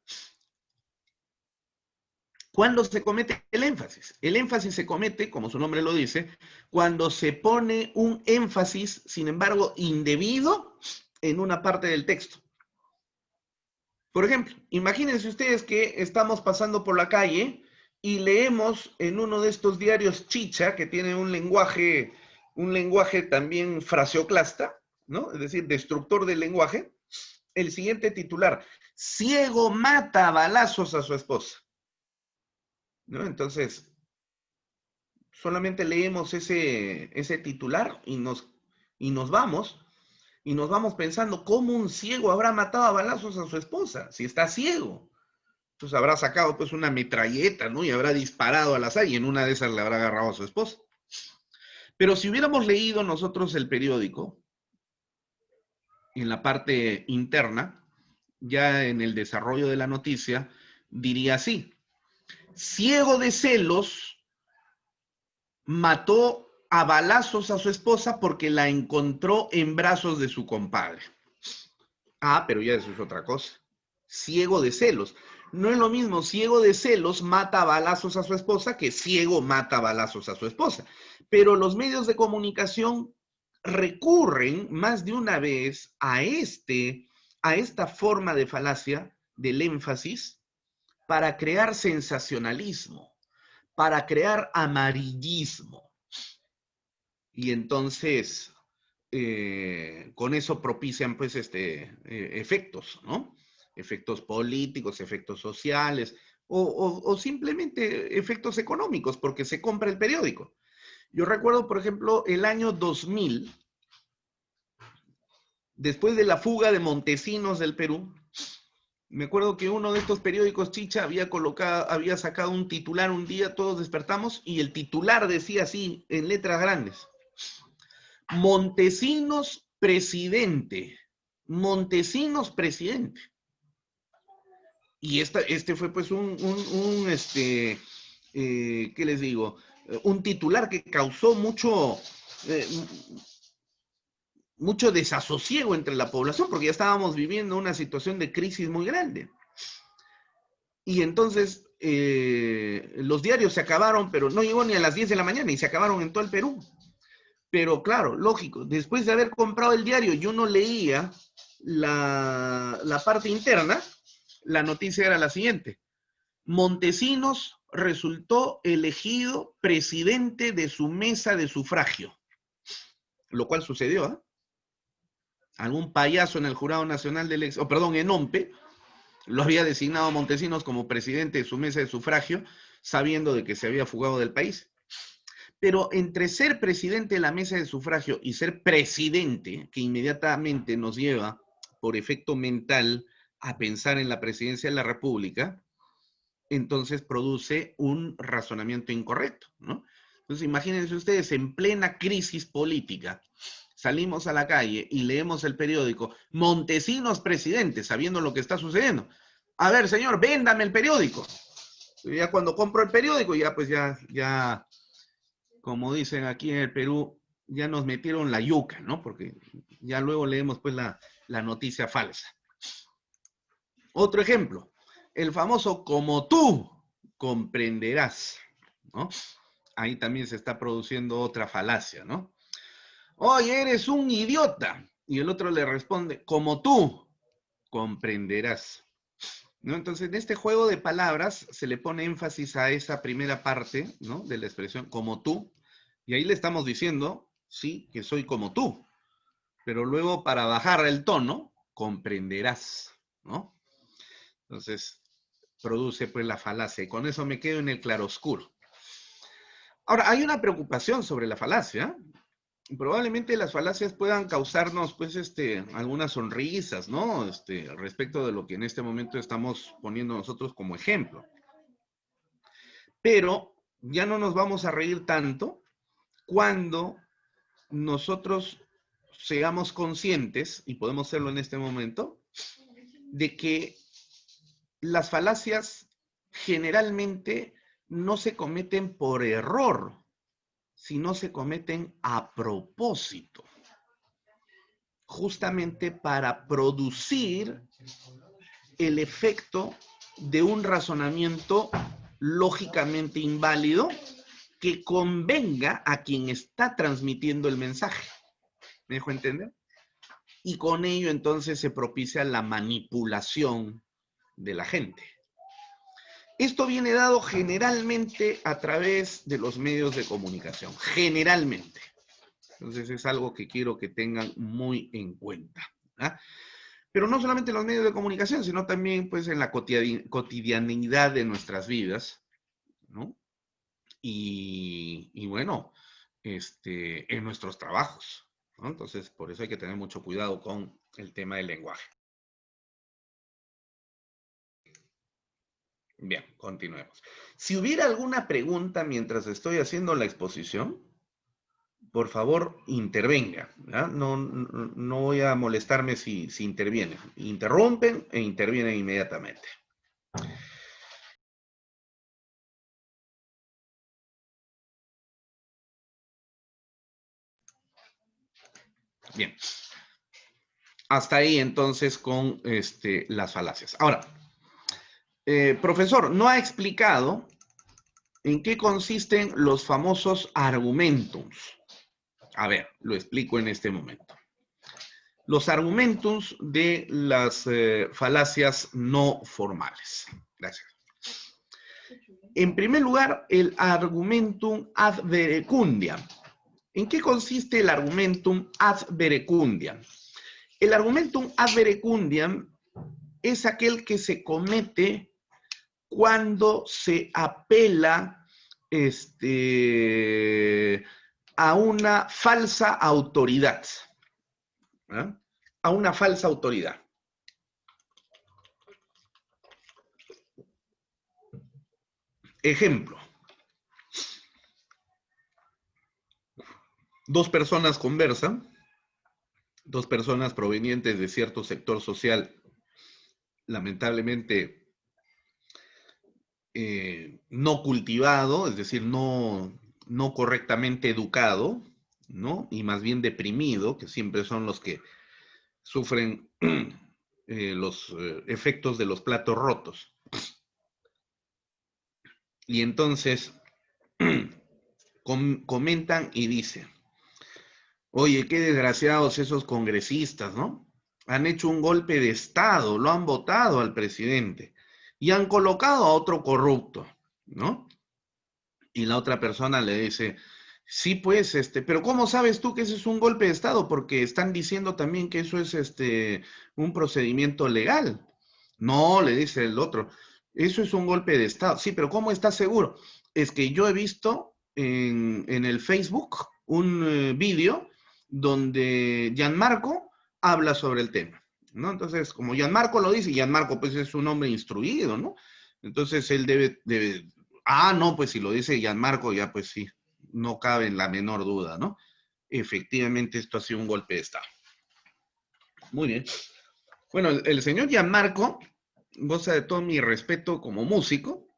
¿Cuándo se comete el énfasis? El énfasis se comete, como su nombre lo dice, cuando se pone un énfasis, sin embargo, indebido en una parte del texto. Por ejemplo, imagínense ustedes que estamos pasando por la calle y leemos en uno de estos diarios chicha, que tiene un lenguaje también fraseoclasta, ¿no? Es decir, destructor del lenguaje, el siguiente titular: ciego mata a balazos a su esposa, ¿no? Entonces, solamente leemos ese titular y nos Y nos vamos pensando cómo un ciego habrá matado a balazos a su esposa, si está ciego. Entonces habrá sacado pues una metralleta, ¿no? Y habrá disparado al azar y en una de esas le habrá agarrado a su esposa. Pero si hubiéramos leído nosotros el periódico, en la parte interna, ya en el desarrollo de la noticia, diría así: ciego de celos, mató a balazos a su esposa porque la encontró en brazos de su compadre. Ah, pero ya eso es otra cosa. Ciego de celos. No es lo mismo ciego de celos mata a balazos a su esposa que ciego mata a balazos a su esposa. Pero los medios de comunicación recurren más de una vez a esta forma de falacia del énfasis para crear sensacionalismo, para crear amarillismo. Y entonces, con eso propician pues efectos, ¿no? Efectos políticos, efectos sociales o simplemente efectos económicos, porque se compra el periódico. Yo recuerdo, por ejemplo, el año 2000, después de la fuga de Montesinos del Perú, me acuerdo que uno de estos periódicos, Chicha, había sacado un titular un día, todos despertamos, y el titular decía así, en letras grandes: Montesinos presidente. Montesinos presidente. Y este fue pues ¿qué les digo? Un titular que causó eh, mucho desasosiego entre la población, porque ya estábamos viviendo una situación de crisis muy grande. Y entonces los diarios se acabaron, pero no llegó ni a las 10 de la mañana y se acabaron en todo el Perú. Pero claro, lógico, después de haber comprado el diario y uno leía la parte interna, la noticia era la siguiente: Montesinos resultó elegido presidente de su mesa de sufragio, lo cual sucedió, ¿eh? Algún payaso en el Jurado Nacional de Elecciones, en OMPE, lo había designado a Montesinos como presidente de su mesa de sufragio, sabiendo de que se había fugado del país. Pero entre ser presidente de la mesa de sufragio y ser presidente, que inmediatamente nos lleva por efecto mental a pensar en la presidencia de la República, entonces produce un razonamiento incorrecto, ¿no? Entonces imagínense ustedes, en plena crisis política, salimos a la calle y leemos el periódico: Montesinos presidente, sabiendo lo que está sucediendo. A ver, señor, véndame el periódico. Ya cuando compro el periódico, ya pues ya como dicen aquí en el Perú, ya nos metieron la yuca, ¿no? Porque ya luego leemos pues la noticia falsa. Otro ejemplo, el famoso "como tú comprenderás", ¿no? Ahí también se está produciendo otra falacia, ¿no? Oye, eres un idiota. Y el otro le responde: como tú comprenderás, ¿no? Entonces, en este juego de palabras se le pone énfasis a esa primera parte, ¿no? De la expresión "como tú", y ahí le estamos diciendo, sí, que soy como tú, pero luego para bajar el tono, comprenderás, ¿no? Entonces, produce pues la falacia, y con eso me quedo en el claroscuro. Ahora, hay una preocupación sobre la falacia. Probablemente las falacias puedan causarnos pues algunas sonrisas, ¿no? Respecto de lo que en este momento estamos poniendo nosotros como ejemplo. Pero ya no nos vamos a reír tanto cuando nosotros seamos conscientes, y podemos serlo en este momento, de que las falacias generalmente no se cometen por error, sino se cometen a propósito, justamente para producir el efecto de un razonamiento lógicamente inválido que convenga a quien está transmitiendo el mensaje. ¿Me dejo entender? Y con ello entonces se propicia la manipulación de la gente. Esto viene dado generalmente a través de los medios de comunicación, generalmente. Entonces es algo que quiero que tengan muy en cuenta, ¿ah? Pero no solamente en los medios de comunicación, sino también pues en la cotidianidad de nuestras vidas, ¿no? Y bueno, en nuestros trabajos. ¿no? Entonces, por eso hay que tener mucho cuidado con el tema del lenguaje. Bien, continuemos. Si hubiera alguna pregunta mientras estoy haciendo la exposición, por favor, intervenga. ¿Ya? No voy a molestarme si intervienen. Interrumpen e intervienen inmediatamente. Bien. Hasta ahí entonces con las falacias. Ahora, profesor, no ha explicado en qué consisten los famosos argumentums. A ver, lo explico en este momento. Los argumentums de las falacias no formales. Gracias. En primer lugar, el argumentum ad verecundiam. ¿En qué consiste el argumentum ad verecundiam? El argumentum ad verecundiam es aquel que se comete cuando se apela a una falsa autoridad. ¿Eh? A una falsa autoridad. Ejemplo. Dos personas conversan, dos personas provenientes de cierto sector social, lamentablemente no cultivado, es decir, no correctamente educado, ¿no? Y más bien deprimido, que siempre son los que sufren los efectos de los platos rotos. Y entonces comentan y dicen, oye, qué desgraciados esos congresistas, ¿no? Han hecho un golpe de Estado, lo han votado al presidente y han colocado a otro corrupto, ¿no? Y la otra persona le dice, sí, pues, pero ¿cómo sabes tú que ese es un golpe de Estado? Porque están diciendo también que eso es un procedimiento legal. No, le dice el otro, eso es un golpe de Estado. Sí, pero ¿cómo estás seguro? Es que yo he visto en el Facebook un vídeo donde Gianmarco habla sobre el tema, ¿no? Entonces, como Gianmarco lo dice, Gianmarco pues es un hombre instruido, ¿no? Entonces él debe no, pues si lo dice Gianmarco, ya pues sí, no cabe en la menor duda, ¿no? Efectivamente, esto ha sido un golpe de Estado. Muy bien. Bueno, el señor Gianmarco goza de todo mi respeto como músico,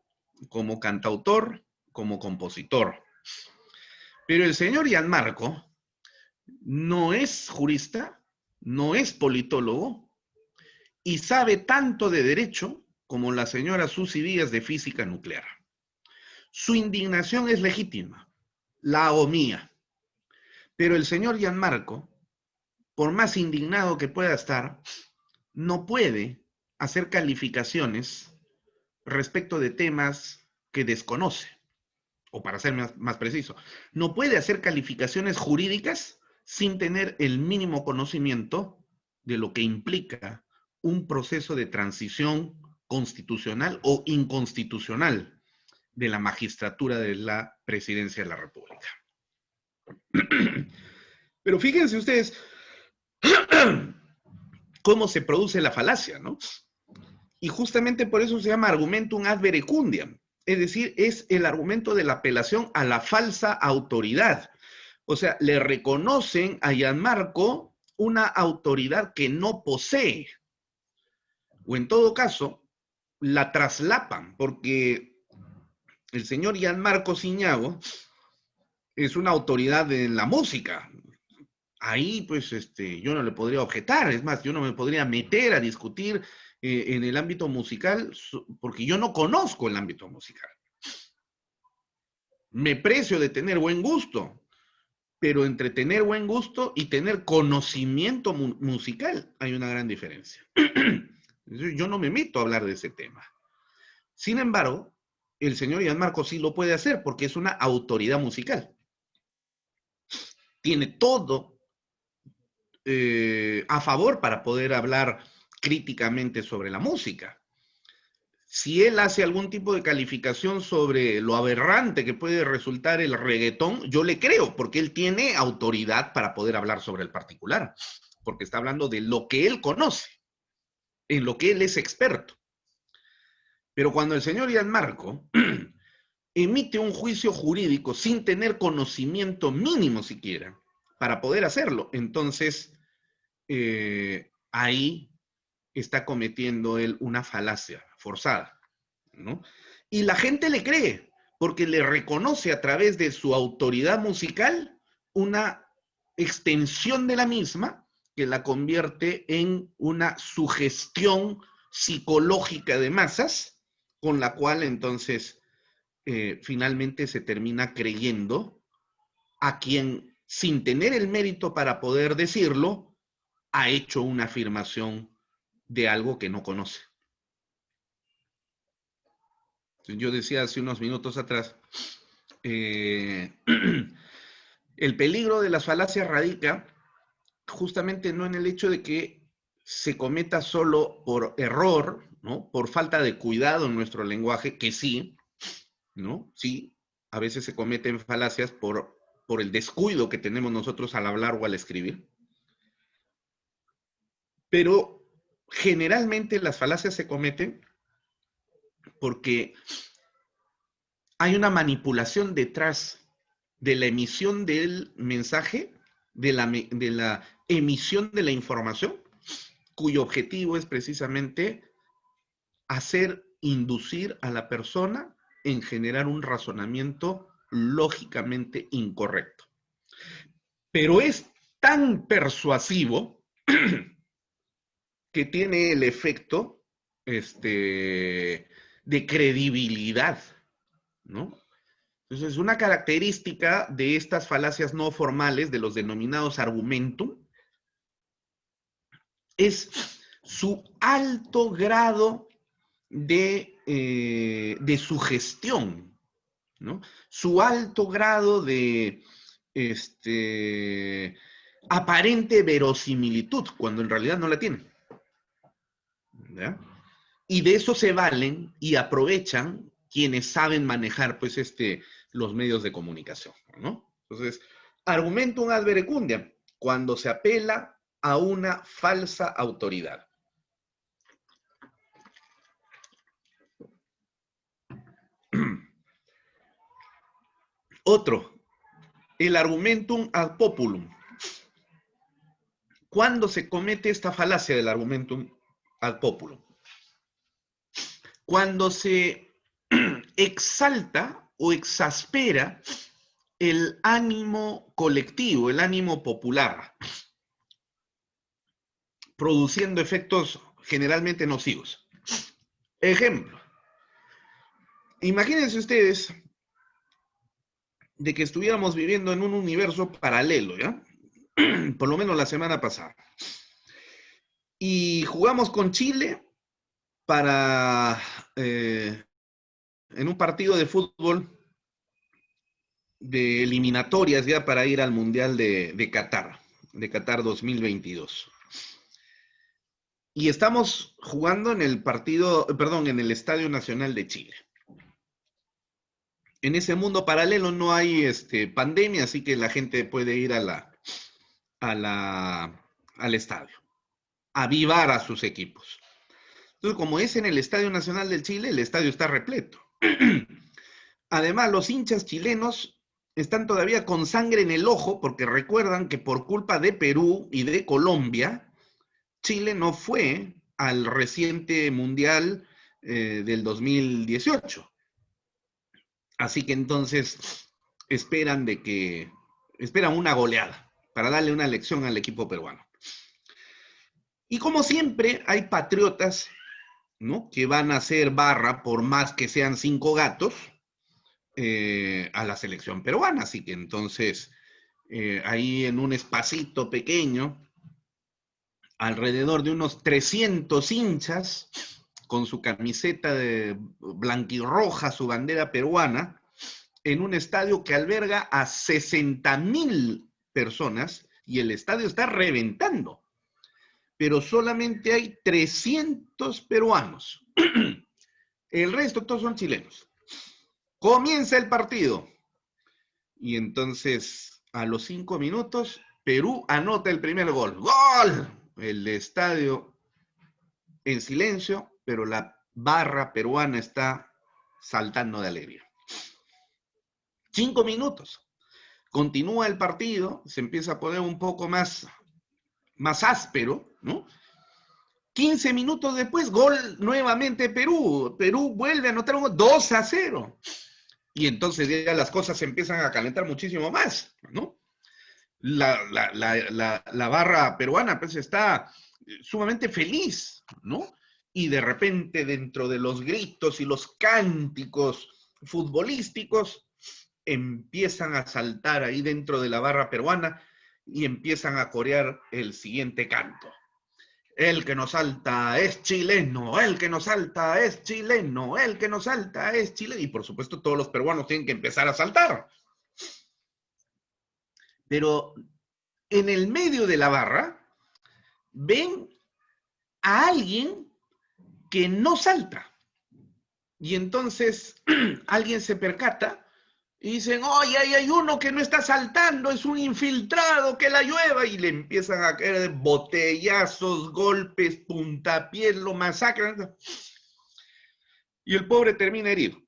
como cantautor, como compositor. Pero el señor Gianmarco no es jurista, no es politólogo y sabe tanto de derecho como la señora Susy Díaz de física nuclear. Su indignación es legítima, la hago mía. Pero el señor Gianmarco, por más indignado que pueda estar, no puede hacer calificaciones respecto de temas que desconoce, o para ser más preciso, no puede hacer calificaciones jurídicas sin tener el mínimo conocimiento de lo que implica un proceso de transición constitucional o inconstitucional de la magistratura de la presidencia de la República. Pero fíjense ustedes cómo se produce la falacia, ¿no? Y justamente por eso se llama argumentum ad verecundiam, es decir, es el argumento de la apelación a la falsa autoridad. O sea, le reconocen a Gianmarco una autoridad que no posee, o en todo caso, la traslapan, porque el señor Gianmarco Siñago es una autoridad en la música. Ahí, pues, yo no le podría objetar, es más, yo no me podría meter a discutir en el ámbito musical, porque yo no conozco el ámbito musical. Me precio de tener buen gusto, pero entre tener buen gusto y tener conocimiento musical hay una gran diferencia. Yo no me meto a hablar de ese tema. Sin embargo, el señor Gianmarco sí lo puede hacer porque es una autoridad musical. Tiene todo a favor para poder hablar críticamente sobre la música. Si él hace algún tipo de calificación sobre lo aberrante que puede resultar el reggaetón, yo le creo, porque él tiene autoridad para poder hablar sobre el particular, porque está hablando de lo que él conoce, en lo que él es experto. Pero cuando el señor Gianmarco emite un juicio jurídico sin tener conocimiento mínimo siquiera para poder hacerlo, entonces ahí está cometiendo él una falacia forzada, ¿no? Y la gente le cree, porque le reconoce a través de su autoridad musical una extensión de la misma que la convierte en una sugestión psicológica de masas, con la cual entonces finalmente se termina creyendo a quien, sin tener el mérito para poder decirlo, ha hecho una afirmación de algo que no conoce. Yo decía hace unos minutos atrás, el peligro de las falacias radica justamente no en el hecho de que se cometa solo por error, ¿no? Por falta de cuidado en nuestro lenguaje, que sí, ¿no? Sí, a veces se cometen falacias por el descuido que tenemos nosotros al hablar o al escribir. Pero generalmente las falacias se cometen porque hay una manipulación detrás de la emisión del mensaje, de la emisión de la información, cuyo objetivo es precisamente inducir a la persona en generar un razonamiento lógicamente incorrecto. Pero es tan persuasivo que tiene el efecto de credibilidad, ¿no? Entonces, una característica de estas falacias no formales, de los denominados argumentum, es su alto grado de sugestión, ¿no? Su alto grado de aparente verosimilitud, cuando en realidad no la tienen. ¿Ya? Y de eso se valen y aprovechan quienes saben manejar pues, los medios de comunicación, ¿no? Entonces, argumentum ad verecundiam, cuando se apela a una falsa autoridad. Otro, el argumentum ad populum. ¿Cuándo se comete esta falacia del argumentum ad populum? Cuando se exalta o exaspera el ánimo colectivo, el ánimo popular, produciendo efectos generalmente nocivos. Ejemplo, imagínense ustedes de que estuviéramos viviendo en un universo paralelo, ¿ya? Por lo menos la semana pasada. Y jugamos con Chile en un partido de fútbol de eliminatorias ya para ir al Mundial de Qatar 2022. Y estamos jugando en el en el Estadio Nacional de Chile. En ese mundo paralelo no hay pandemia, así que la gente puede ir al estadio, a avivar a sus equipos. Entonces, como es en el Estadio Nacional del Chile, el estadio está repleto. Además, los hinchas chilenos están todavía con sangre en el ojo, porque recuerdan que por culpa de Perú y de Colombia, Chile no fue al reciente Mundial del 2018. Así que entonces esperan una goleada para darle una lección al equipo peruano. Y como siempre, hay patriotas, ¿no?, que van a hacer barra, por más que sean 5 gatos, a la selección peruana. Así que entonces, ahí en un espacito pequeño, alrededor de unos 300 hinchas, con su camiseta de blanquirroja, su bandera peruana, en un estadio que alberga a 60,000 personas, y el estadio está reventando, pero solamente hay 300 peruanos. El resto todos son chilenos. Comienza el partido. Y entonces, a los 5 minutos, Perú anota el primer gol. ¡Gol! El estadio en silencio, pero la barra peruana está saltando de alegría. 5 minutos. Continúa el partido, se empieza a poner un poco más áspero, ¿no? 15 minutos después, gol nuevamente Perú. Perú vuelve a anotar un gol 2-0. Y entonces ya las cosas se empiezan a calentar muchísimo más, ¿no? La barra peruana pues está sumamente feliz, ¿no? Y de repente dentro de los gritos y los cánticos futbolísticos empiezan a saltar ahí dentro de la barra peruana y empiezan a corear el siguiente canto. El que nos salta es chileno, el que nos salta es chileno, el que nos salta es chileno. Y por supuesto todos los peruanos tienen que empezar a saltar. Pero en el medio de la barra ven a alguien que no salta. Y entonces alguien se percata y dicen, oye, hay uno que no está saltando, es un infiltrado, que la llueva. Y le empiezan a caer botellazos, golpes, puntapiés, lo masacran. Y el pobre termina herido.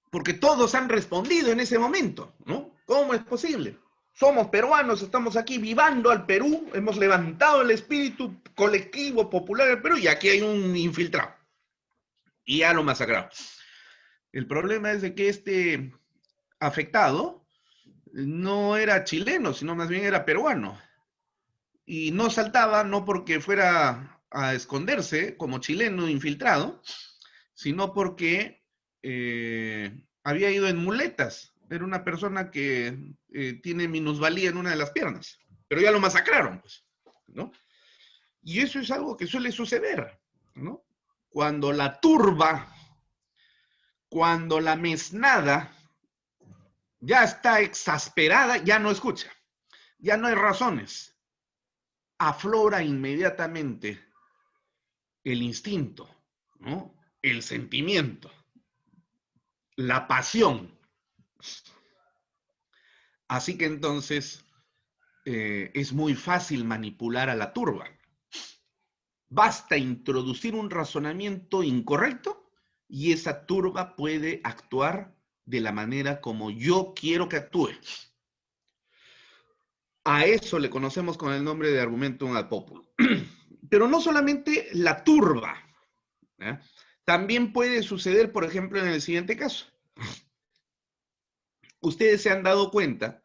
Porque todos han respondido en ese momento, ¿no? ¿Cómo es posible? Somos peruanos, estamos aquí vivando al Perú, hemos levantado el espíritu colectivo popular del Perú y aquí hay un infiltrado. Y ya lo masacraron. El problema es de que este afectado no era chileno, sino más bien era peruano. Y no saltaba no porque fuera a esconderse como chileno infiltrado, sino porque había ido en muletas. Era una persona que tiene minusvalía en una de las piernas. Pero ya lo masacraron, pues, ¿no? Y eso es algo que suele suceder, ¿no? Cuando la turba, cuando la mesnada ya está exasperada, ya no escucha, ya no hay razones. Aflora inmediatamente el instinto, ¿no? El sentimiento, la pasión. Así que entonces es muy fácil manipular a la turba. Basta introducir un razonamiento incorrecto y esa turba puede actuar de la manera como yo quiero que actúe. A eso le conocemos con el nombre de argumentum ad populum. Pero no solamente la turba, ¿eh? También puede suceder, por ejemplo, en el siguiente caso. Ustedes se han dado cuenta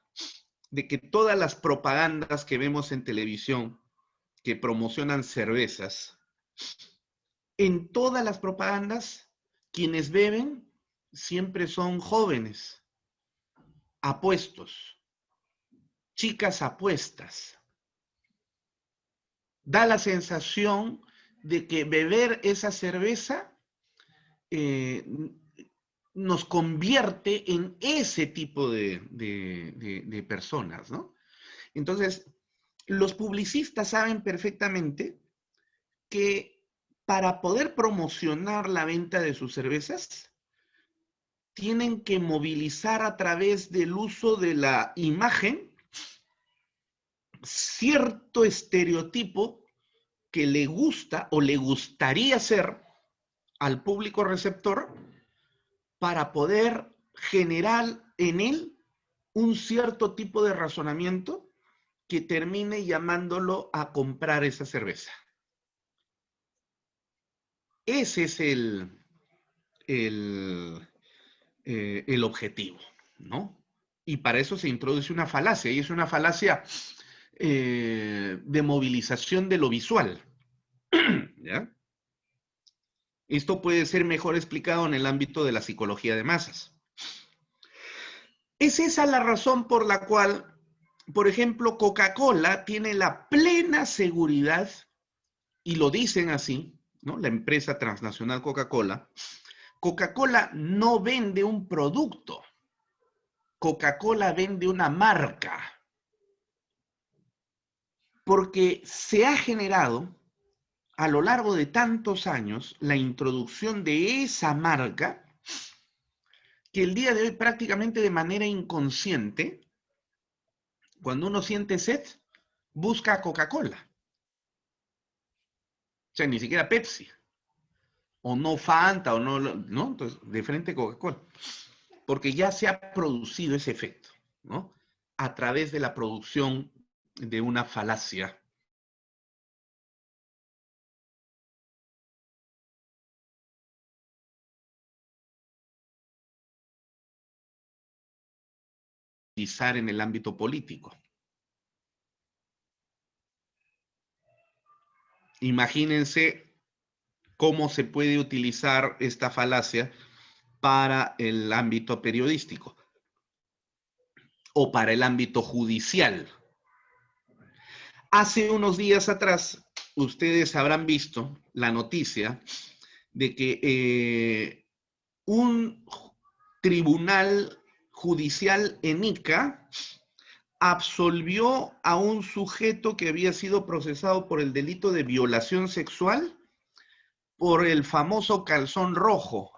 de que todas las propagandas que vemos en televisión que promocionan cervezas, en todas las propagandas, quienes beben siempre son jóvenes, apuestos, chicas apuestas. Da la sensación de que beber esa cerveza nos convierte en ese tipo de personas, ¿no? Entonces, los publicistas saben perfectamente que para poder promocionar la venta de sus cervezas, tienen que movilizar a través del uso de la imagen cierto estereotipo que le gusta o le gustaría ser al público receptor para poder generar en él un cierto tipo de razonamiento que termine llamándolo a comprar esa cerveza. Ese es el objetivo, ¿no? Y para eso se introduce una falacia, y es una falacia de movilización de lo visual, ¿ya? Esto puede ser mejor explicado en el ámbito de la psicología de masas. Es esa la razón por la cual, por ejemplo, Coca-Cola tiene la plena seguridad, y lo dicen así, ¿no? La empresa transnacional Coca-Cola. Coca-Cola no vende un producto. Coca-Cola vende una marca. Porque se ha generado a lo largo de tantos años la introducción de esa marca que el día de hoy prácticamente de manera inconsciente, cuando uno siente sed, busca Coca-Cola. O sea, ni siquiera Pepsi. O no Fanta, o no, entonces de frente Coca-Cola. Porque ya se ha producido ese efecto, ¿no? A través de la producción de una falacia. En el ámbito político. Imagínense cómo se puede utilizar esta falacia para el ámbito periodístico o para el ámbito judicial. Hace unos días atrás, ustedes habrán visto la noticia de que un tribunal judicial en Ica absolvió a un sujeto que había sido procesado por el delito de violación sexual por el famoso calzón rojo.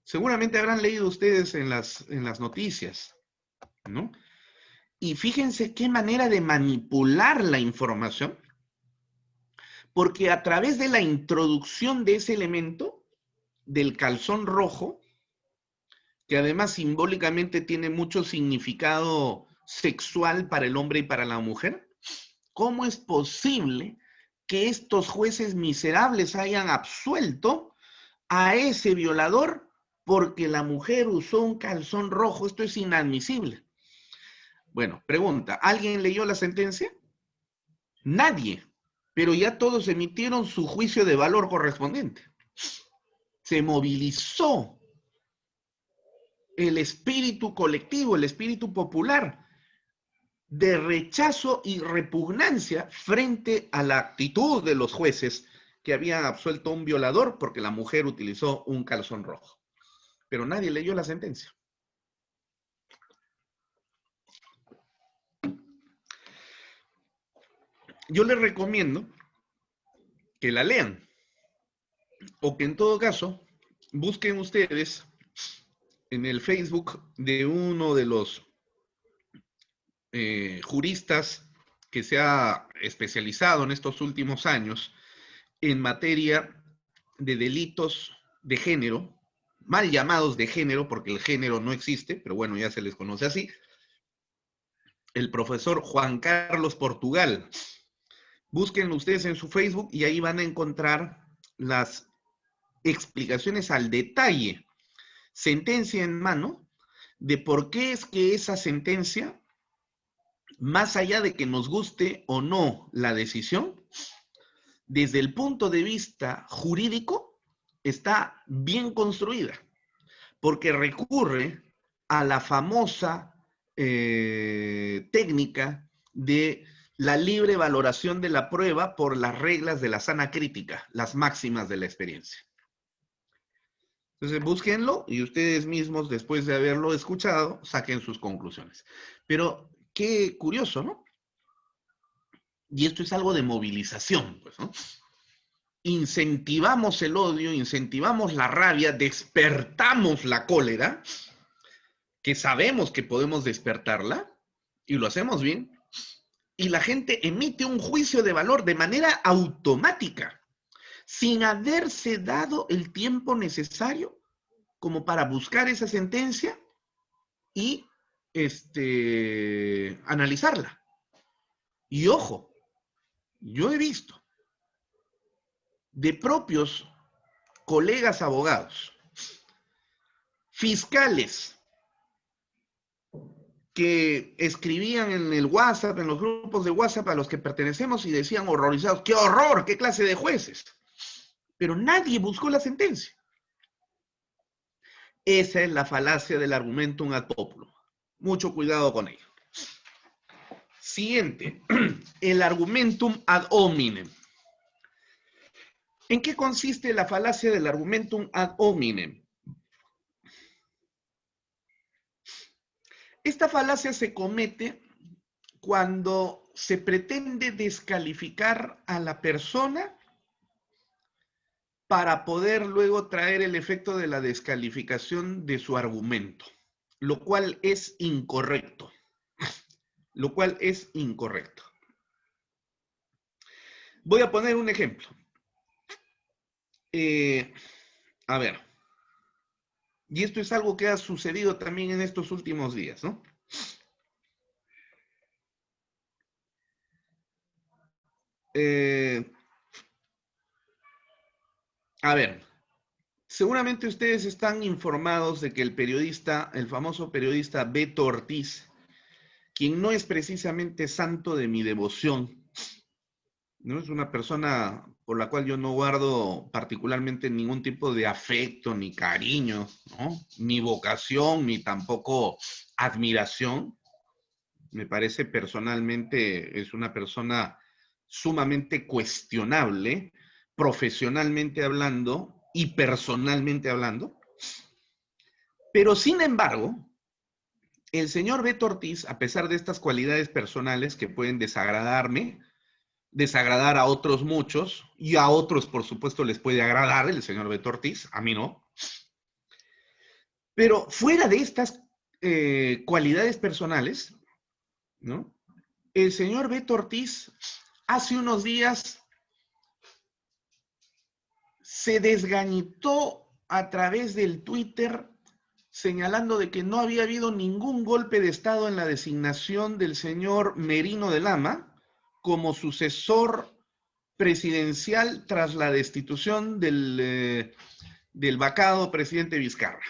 Seguramente habrán leído ustedes en las noticias, ¿no? Y fíjense qué manera de manipular la información, porque a través de la introducción de ese elemento, del calzón rojo, que además simbólicamente tiene mucho significado sexual para el hombre y para la mujer, ¿cómo es posible que estos jueces miserables hayan absuelto a ese violador porque la mujer usó un calzón rojo? Esto es inadmisible. Bueno, pregunta, ¿alguien leyó la sentencia? Nadie, pero ya todos emitieron su juicio de valor correspondiente. Se movilizó el espíritu colectivo, el espíritu popular, de rechazo y repugnancia frente a la actitud de los jueces que habían absuelto a un violador porque la mujer utilizó un calzón rojo. Pero nadie leyó la sentencia. Yo les recomiendo que la lean, o que en todo caso busquen ustedes en el Facebook de uno de los juristas que se ha especializado en estos últimos años en materia de delitos de género, mal llamados de género, porque el género no existe, pero bueno, ya se les conoce así, el profesor Juan Carlos Portugal. Búsquenlo ustedes en su Facebook y ahí van a encontrar las explicaciones al detalle, sentencia en mano, de por qué es que esa sentencia, más allá de que nos guste o no la decisión, desde el punto de vista jurídico, está bien construida, porque recurre a la famosa técnica de la libre valoración de la prueba por las reglas de la sana crítica, las máximas de la experiencia. Entonces, búsquenlo y ustedes mismos, después de haberlo escuchado, saquen sus conclusiones. Pero qué curioso, ¿no? Y esto es algo de movilización, pues, ¿no? Incentivamos el odio, incentivamos la rabia, despertamos la cólera, que sabemos que podemos despertarla, y lo hacemos bien, y la gente emite un juicio de valor de manera automática, sin haberse dado el tiempo necesario como para buscar esa sentencia y analizarla. Y ojo, yo he visto de propios colegas abogados, fiscales, que escribían en el WhatsApp, en los grupos de WhatsApp a los que pertenecemos y decían horrorizados, ¡qué horror! ¡Qué clase de jueces! Pero nadie buscó la sentencia. Esa es la falacia del argumentum ad populum. Mucho cuidado con ello. Siguiente, el argumentum ad hominem. ¿En qué consiste la falacia del argumentum ad hominem? Esta falacia se comete cuando se pretende descalificar a la persona para poder luego traer el efecto de la descalificación de su argumento, lo cual es incorrecto. Lo cual es incorrecto. Voy a poner un ejemplo. A ver. Y esto es algo que ha sucedido también en estos últimos días, ¿no? A ver, seguramente ustedes están informados de que el periodista, el famoso periodista Beto Ortiz, quien no es precisamente santo de mi devoción, no es una persona por la cual yo no guardo particularmente ningún tipo de afecto, ni cariño, ¿no? Ni vocación, ni tampoco admiración. Me parece personalmente es una persona sumamente cuestionable, profesionalmente hablando y personalmente hablando. Pero sin embargo, el señor Beto Ortiz, a pesar de estas cualidades personales que pueden desagradarme, desagradar a otros muchos, y a otros, por supuesto, les puede agradar el señor Beto Ortiz, a mí no. Pero fuera de estas cualidades personales, ¿no? El señor Beto Ortiz hace unos días se desgañitó a través del Twitter señalando de que no había habido ningún golpe de Estado en la designación del señor Merino de Lama como sucesor presidencial tras la destitución del vacado presidente Vizcarra.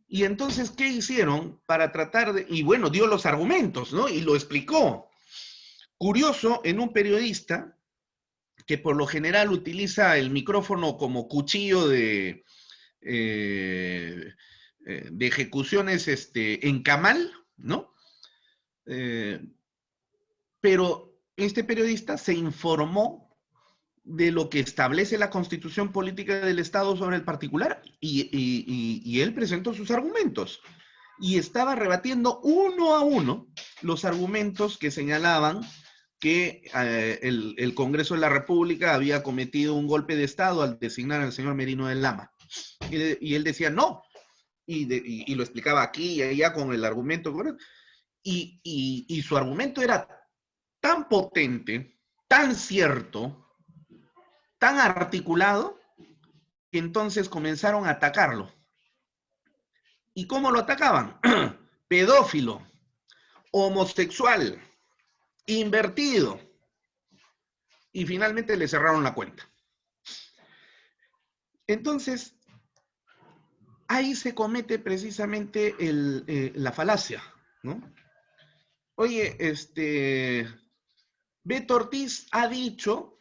Y entonces, ¿qué hicieron para tratar de...? Y bueno, dio los argumentos, ¿no? Y lo explicó. Curioso, en un periodista que por lo general utiliza el micrófono como cuchillo de ejecuciones en camal, ¿no? Pero este periodista se informó de lo que establece la Constitución Política del Estado sobre el particular y él presentó sus argumentos y estaba rebatiendo uno a uno los argumentos que señalaban que el Congreso de la República había cometido un golpe de Estado al designar al señor Merino de Lama. Y él decía no, y lo explicaba aquí y allá con el argumento, y su argumento era tan potente, tan cierto, tan articulado, que entonces comenzaron a atacarlo. ¿Y cómo lo atacaban? Pedófilo, homosexual, invertido. Y finalmente le cerraron la cuenta. Entonces, ahí se comete precisamente la falacia, ¿no? Oye, Beto Ortiz ha dicho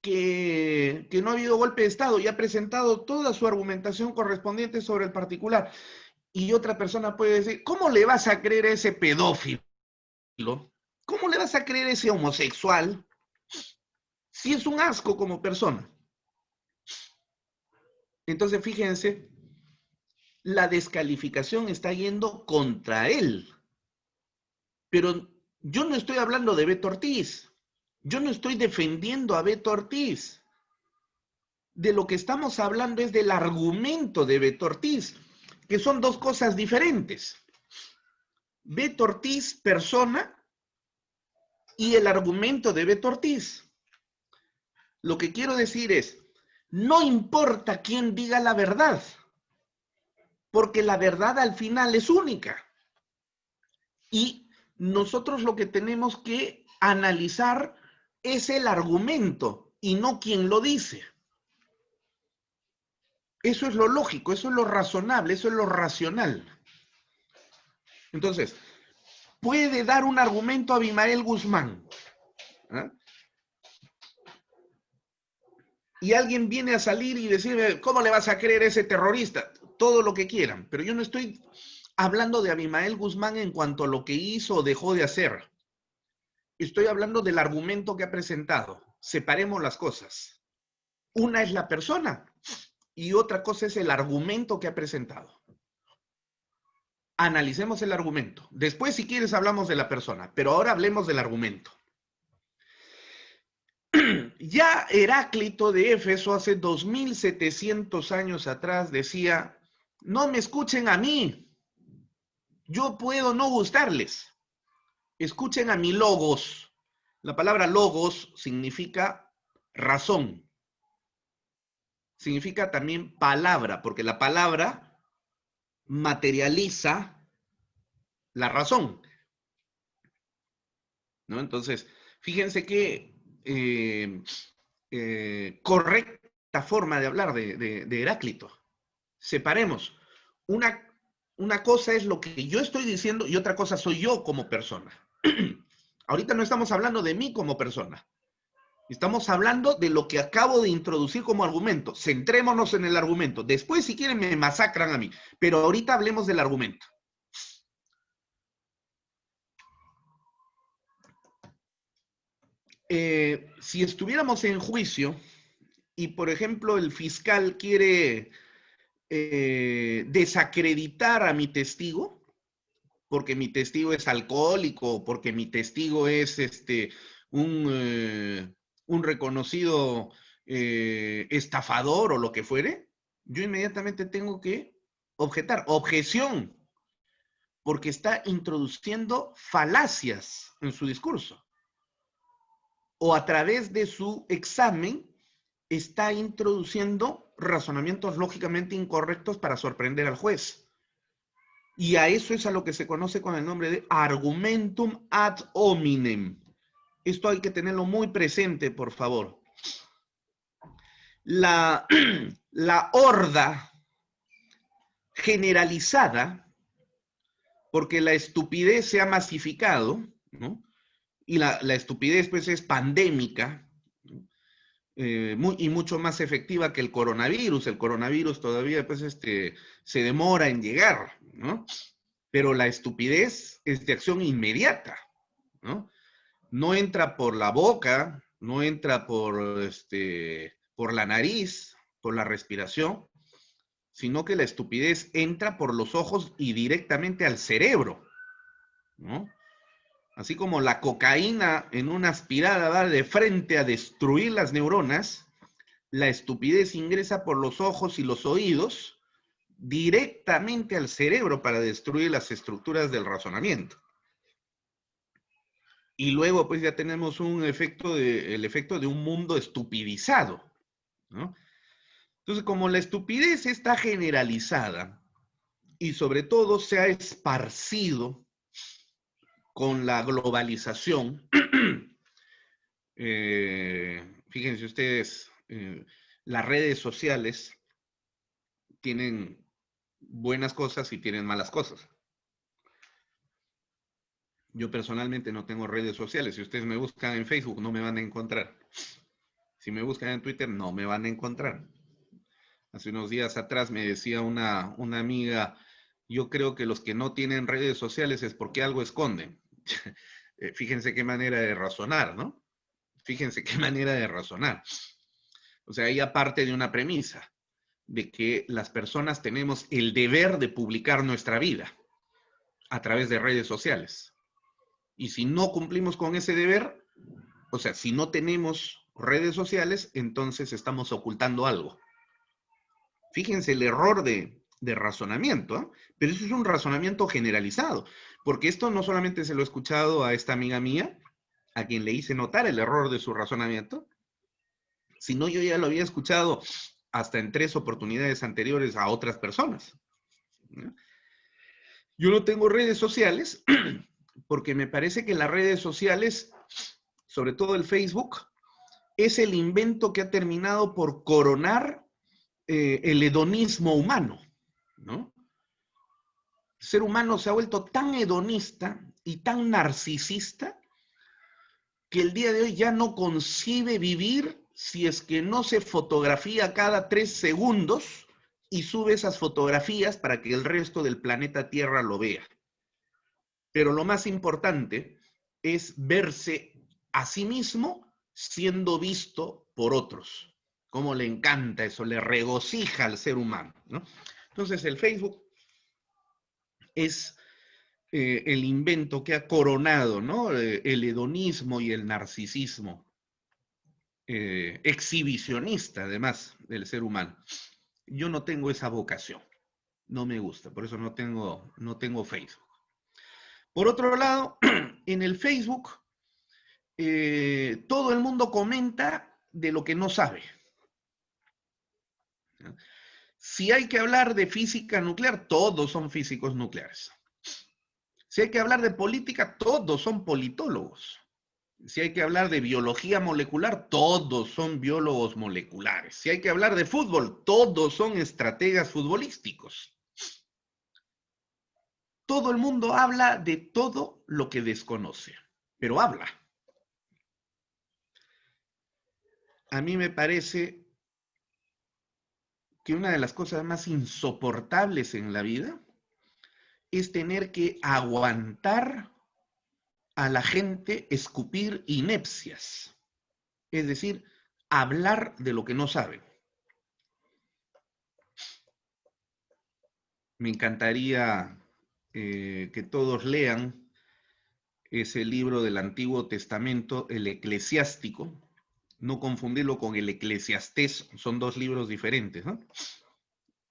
que no ha habido golpe de Estado y ha presentado toda su argumentación correspondiente sobre el particular. Y otra persona puede decir, ¿cómo le vas a creer a ese pedófilo? ¿Cómo le vas a creer a ese homosexual si es un asco como persona? Entonces, fíjense, la descalificación está yendo contra él. Pero yo no estoy hablando de Beto Ortiz. Yo no estoy defendiendo a Beto Ortiz. De lo que estamos hablando es del argumento de Beto Ortiz, que son dos cosas diferentes. Beto Ortiz, persona, y el argumento de Beto Ortiz. Lo que quiero decir es, no importa quién diga la verdad, porque la verdad al final es única. Y nosotros lo que tenemos que analizar es el argumento y no quien lo dice. Eso es lo lógico, eso es lo razonable, eso es lo racional. Entonces, puede dar un argumento a Abimael Guzmán, ¿eh? Y alguien viene a salir y decirme, ¿cómo le vas a creer a ese terrorista? Todo lo que quieran, pero yo no estoy hablando de Abimael Guzmán en cuanto a lo que hizo o dejó de hacer. Estoy hablando del argumento que ha presentado. Separemos las cosas. Una es la persona y otra cosa es el argumento que ha presentado. Analicemos el argumento. Después, si quieres, hablamos de la persona, pero ahora hablemos del argumento. Ya Heráclito de Éfeso hace 2700 años atrás decía, no me escuchen a mí, yo puedo no gustarles, escuchen a mi logos. La palabra logos significa razón, significa también palabra, porque la palabra materializa la razón, ¿no? Entonces, fíjense que correcta forma de hablar de Heráclito. Separemos. Una, una cosa es lo que yo estoy diciendo y otra cosa soy yo como persona. Ahorita no estamos hablando de mí como persona. Estamos hablando de lo que acabo de introducir como argumento. Centrémonos en el argumento. Después, si quieren, me masacran a mí. Pero ahorita hablemos del argumento. Si estuviéramos en juicio y, por ejemplo, el fiscal quiere desacreditar a mi testigo, porque mi testigo es alcohólico, porque mi testigo es un reconocido estafador o lo que fuere, yo inmediatamente tengo que objetar. Objeción, porque está introduciendo falacias en su discurso. O a través de su examen está introduciendo razonamientos lógicamente incorrectos para sorprender al juez. Y a eso es a lo que se conoce con el nombre de argumentum ad hominem. Esto hay que tenerlo muy presente, por favor. La horda generalizada, porque la estupidez se ha masificado, ¿no? Y la estupidez pues es pandémica, ¿no? Y mucho más efectiva que el coronavirus. El coronavirus todavía pues se demora en llegar, ¿no? Pero la estupidez es de acción inmediata, ¿no? No entra por la boca, no entra por la nariz, por la respiración, sino que la estupidez entra por los ojos y directamente al cerebro, ¿no? Así como la cocaína en una aspirada va de frente a destruir las neuronas, la estupidez ingresa por los ojos y los oídos directamente al cerebro para destruir las estructuras del razonamiento. Y luego pues ya tenemos el efecto de un mundo estupidizado, ¿no? Entonces, como la estupidez está generalizada y sobre todo se ha esparcido con la globalización, fíjense ustedes, las redes sociales tienen buenas cosas y tienen malas cosas. Yo personalmente no tengo redes sociales. Si ustedes me buscan en Facebook, no me van a encontrar. Si me buscan en Twitter, no me van a encontrar. Hace unos días atrás me decía una amiga, yo creo que los que no tienen redes sociales es porque algo esconden. Fíjense qué manera de razonar, ¿no? Fíjense qué manera de razonar. O sea, ella parte de una premisa, de que las personas tenemos el deber de publicar nuestra vida a través de redes sociales. Y si no cumplimos con ese deber, o sea, si no tenemos redes sociales, entonces estamos ocultando algo. Fíjense el error de razonamiento, ¿eh? Pero eso es un razonamiento generalizado, porque esto no solamente se lo he escuchado a esta amiga mía, a quien le hice notar el error de su razonamiento, sino yo ya lo había escuchado hasta en 3 oportunidades anteriores a otras personas, ¿no? Yo no tengo redes sociales porque me parece que las redes sociales, sobre todo el Facebook, es el invento que ha terminado por coronar el hedonismo humano, ¿no? El ser humano se ha vuelto tan hedonista y tan narcisista que el día de hoy ya no concibe vivir si es que no se fotografía cada 3 segundos y sube esas fotografías para que el resto del planeta Tierra lo vea. Pero lo más importante es verse a sí mismo siendo visto por otros. Cómo le encanta eso, le regocija al ser humano, ¿no? Entonces el Facebook es el invento que ha coronado, ¿no? El hedonismo y el narcisismo. exhibicionista, además, del ser humano. Yo no tengo esa vocación, no me gusta, por eso no tengo Facebook. Por otro lado, en el Facebook, todo el mundo comenta de lo que no sabe. Si hay que hablar de física nuclear, todos son físicos nucleares. Si hay que hablar de política, todos son politólogos. Si hay que hablar de biología molecular, todos son biólogos moleculares. Si hay que hablar de fútbol, todos son estrategas futbolísticos. Todo el mundo habla de todo lo que desconoce, pero habla. A mí me parece que una de las cosas más insoportables en la vida es tener que aguantar a la gente escupir inepcias, es decir, hablar de lo que no saben. Me encantaría que todos lean ese libro del Antiguo Testamento, el Eclesiástico, no confundirlo con el Eclesiastés, son dos libros diferentes, ¿no?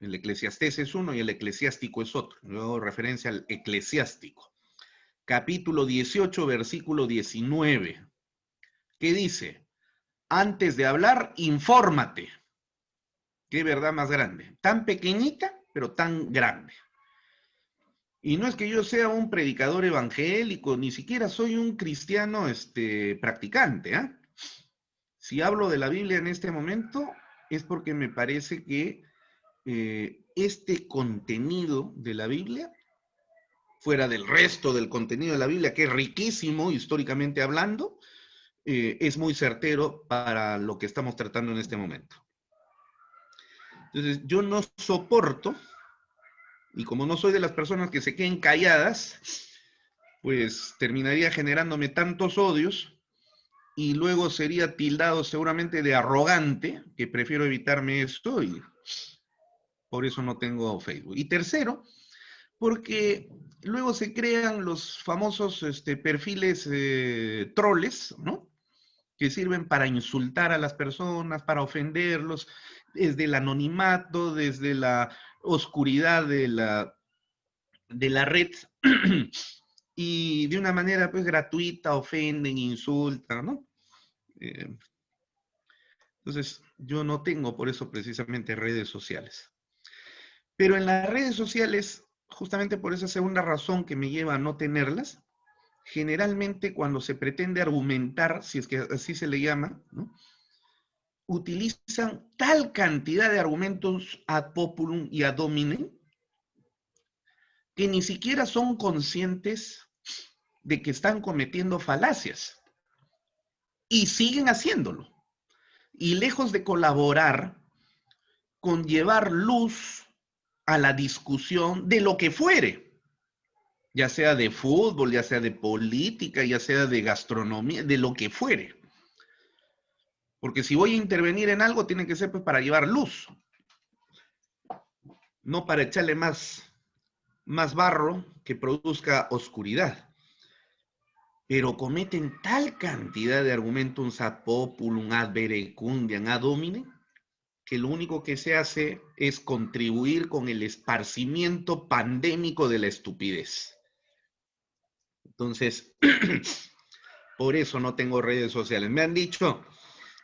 El Eclesiastés es uno y el Eclesiástico es otro. Yo hago referencia al Eclesiástico. Capítulo 18, versículo 19. ¿Qué dice? Antes de hablar, infórmate. Qué verdad más grande. Tan pequeñita, pero tan grande. Y no es que yo sea un predicador evangélico, ni siquiera soy un cristiano practicante, ¿eh? Si hablo de la Biblia en este momento, es porque me parece que este contenido de la Biblia, fuera del resto del contenido de la Biblia, que es riquísimo históricamente hablando, es muy certero para lo que estamos tratando en este momento. Entonces, yo no soporto, y como no soy de las personas que se queden calladas, pues terminaría generándome tantos odios y luego sería tildado seguramente de arrogante, que prefiero evitarme esto y por eso no tengo Facebook. Y tercero, porque luego se crean los famosos perfiles troles, ¿no? Que sirven para insultar a las personas, para ofenderlos, desde el anonimato, desde la oscuridad de la red, y de una manera pues gratuita ofenden, insultan, ¿no? Entonces, yo no tengo por eso precisamente redes sociales. Pero en las redes sociales, justamente por esa segunda razón que me lleva a no tenerlas, generalmente cuando se pretende argumentar, si es que así se le llama, ¿no?, utilizan tal cantidad de argumentos ad populum y ad hominem que ni siquiera son conscientes de que están cometiendo falacias y siguen haciéndolo. Y lejos de colaborar con llevar luz a la discusión de lo que fuere, ya sea de fútbol, ya sea de política, ya sea de gastronomía, de lo que fuere. Porque si voy a intervenir en algo, tiene que ser pues para llevar luz, no para echarle más barro que produzca oscuridad. Pero cometen tal cantidad de argumentos ad populum, ad verecundiam, ad hominem, que lo único que se hace es contribuir con el esparcimiento pandémico de la estupidez. Entonces, por eso no tengo redes sociales. Me han dicho,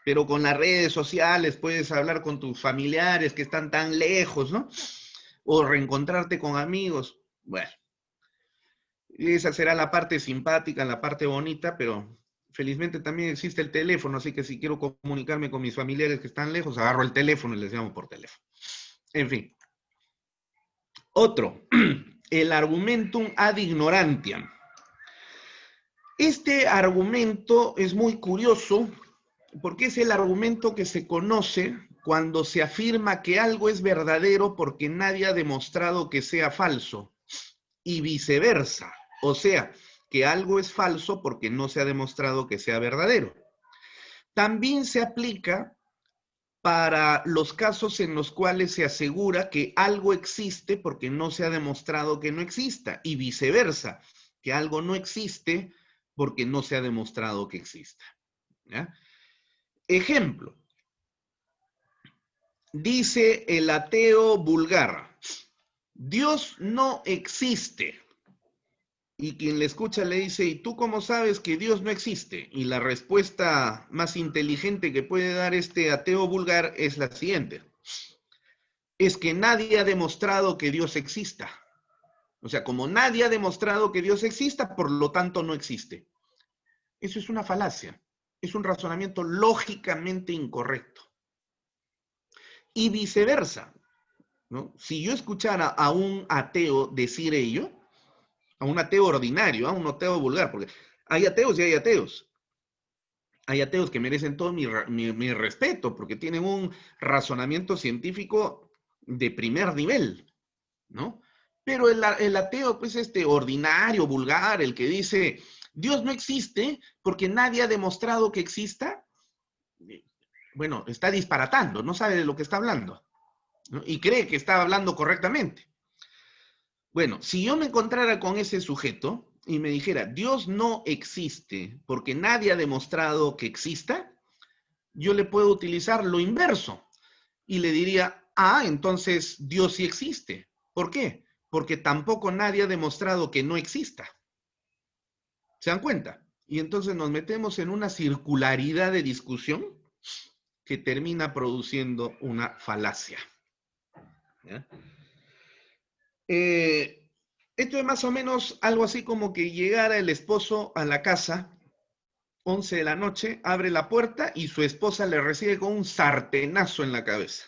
pero con las redes sociales puedes hablar con tus familiares que están tan lejos, ¿no? O reencontrarte con amigos. Bueno, esa será la parte simpática, la parte bonita, pero felizmente también existe el teléfono, así que si quiero comunicarme con mis familiares que están lejos, agarro el teléfono y les llamo por teléfono. En fin. Otro, el argumentum ad ignorantiam. Este argumento es muy curioso porque es el argumento que se conoce cuando se afirma que algo es verdadero porque nadie ha demostrado que sea falso y viceversa. O sea, que algo es falso porque no se ha demostrado que sea verdadero. También se aplica para los casos en los cuales se asegura que algo existe porque no se ha demostrado que no exista, y viceversa, que algo no existe porque no se ha demostrado que exista, ¿ya? Ejemplo, dice el ateo vulgar, Dios no existe. Y quien le escucha le dice, ¿y tú cómo sabes que Dios no existe? Y la respuesta más inteligente que puede dar este ateo vulgar es la siguiente. Es que nadie ha demostrado que Dios exista. O sea, como nadie ha demostrado que Dios exista, por lo tanto no existe. Eso es una falacia. Es un razonamiento lógicamente incorrecto. Y viceversa, ¿no? Si yo escuchara a un ateo decir ello, a un ateo ordinario, a un ateo vulgar, porque hay ateos y hay ateos. Hay ateos que merecen todo mi respeto, porque tienen un razonamiento científico de primer nivel, ¿no? Pero el ateo, pues ordinario, vulgar, el que dice, Dios no existe porque nadie ha demostrado que exista, bueno, está disparatando, no sabe de lo que está hablando, ¿no? Y cree que está hablando correctamente. Bueno, si yo me encontrara con ese sujeto y me dijera, Dios no existe porque nadie ha demostrado que exista, yo le puedo utilizar lo inverso y le diría, entonces Dios sí existe. ¿Por qué? Porque tampoco nadie ha demostrado que no exista. ¿Se dan cuenta? Y entonces nos metemos en una circularidad de discusión que termina produciendo una falacia. ¿Ya? Esto es más o menos algo así como que llegara el esposo a la casa, 11 de la noche, abre la puerta y su esposa le recibe con un sartenazo en la cabeza.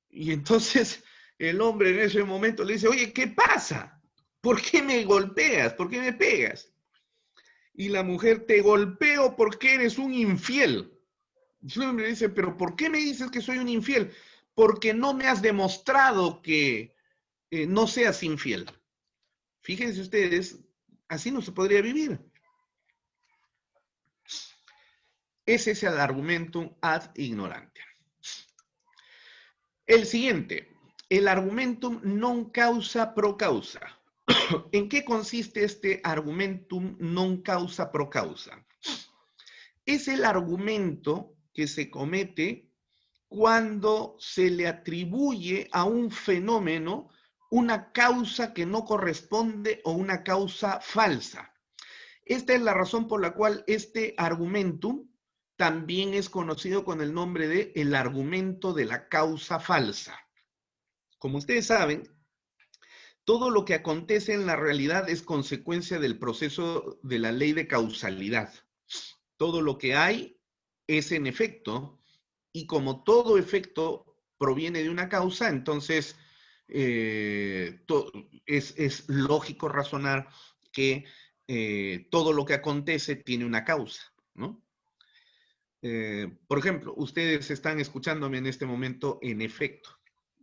Y entonces el hombre en ese momento le dice, oye, ¿qué pasa? ¿Por qué me golpeas? ¿Por qué me pegas? Y la mujer, te golpeo porque eres un infiel. Y el hombre dice, pero ¿por qué me dices que soy un infiel? Porque no me has demostrado que no seas infiel. Fíjense ustedes, así no se podría vivir. Ese es el argumentum ad ignorantiam. El siguiente, el argumentum non causa pro causa. ¿En qué consiste este argumentum non causa pro causa? Es el argumento que se comete cuando se le atribuye a un fenómeno una causa que no corresponde o una causa falsa. Esta es la razón por la cual este argumentum también es conocido con el nombre de el argumento de la causa falsa. Como ustedes saben, todo lo que acontece en la realidad es consecuencia del proceso de la ley de causalidad. Todo lo que hay es en efecto, y como todo efecto proviene de una causa, entonces es lógico razonar que todo lo que acontece tiene una causa, ¿no? Por ejemplo, ustedes están escuchándome en este momento en efecto,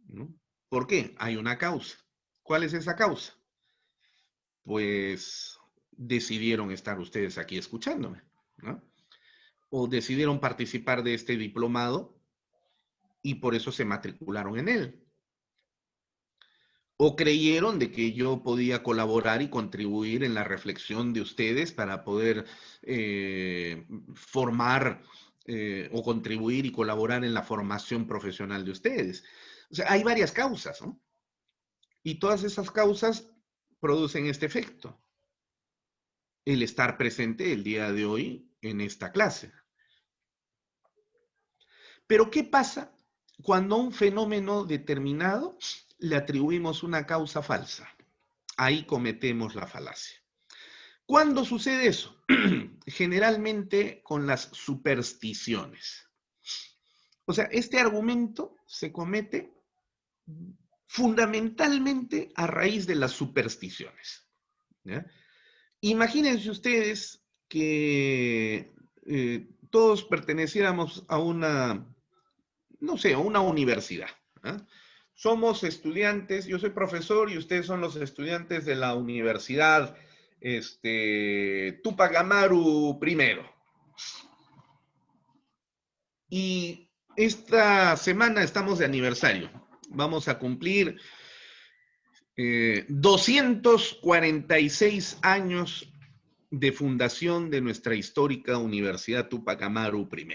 ¿no? ¿Por qué? Hay una causa. ¿Cuál es esa causa? Pues decidieron estar ustedes aquí escuchándome, ¿no? O decidieron participar de este diplomado y por eso se matricularon en él. O creyeron de que yo podía colaborar y contribuir en la reflexión de ustedes para poder formar o contribuir y colaborar en la formación profesional de ustedes. O sea, hay varias causas, ¿no? Y todas esas causas producen este efecto. El estar presente el día de hoy en esta clase. Pero ¿qué pasa cuando a un fenómeno determinado le atribuimos una causa falsa? Ahí cometemos la falacia. ¿Cuándo sucede eso? Generalmente con las supersticiones. O sea, este argumento se comete fundamentalmente a raíz de las supersticiones, ¿ya? Imagínense ustedes que todos perteneciéramos a una, no sé, a una universidad, ¿eh? Somos estudiantes, yo soy profesor y ustedes son los estudiantes de la universidad Tupac Amaru primero. Y esta semana estamos de aniversario. Vamos a cumplir 246 años de fundación de nuestra histórica Universidad Túpac Amaru I.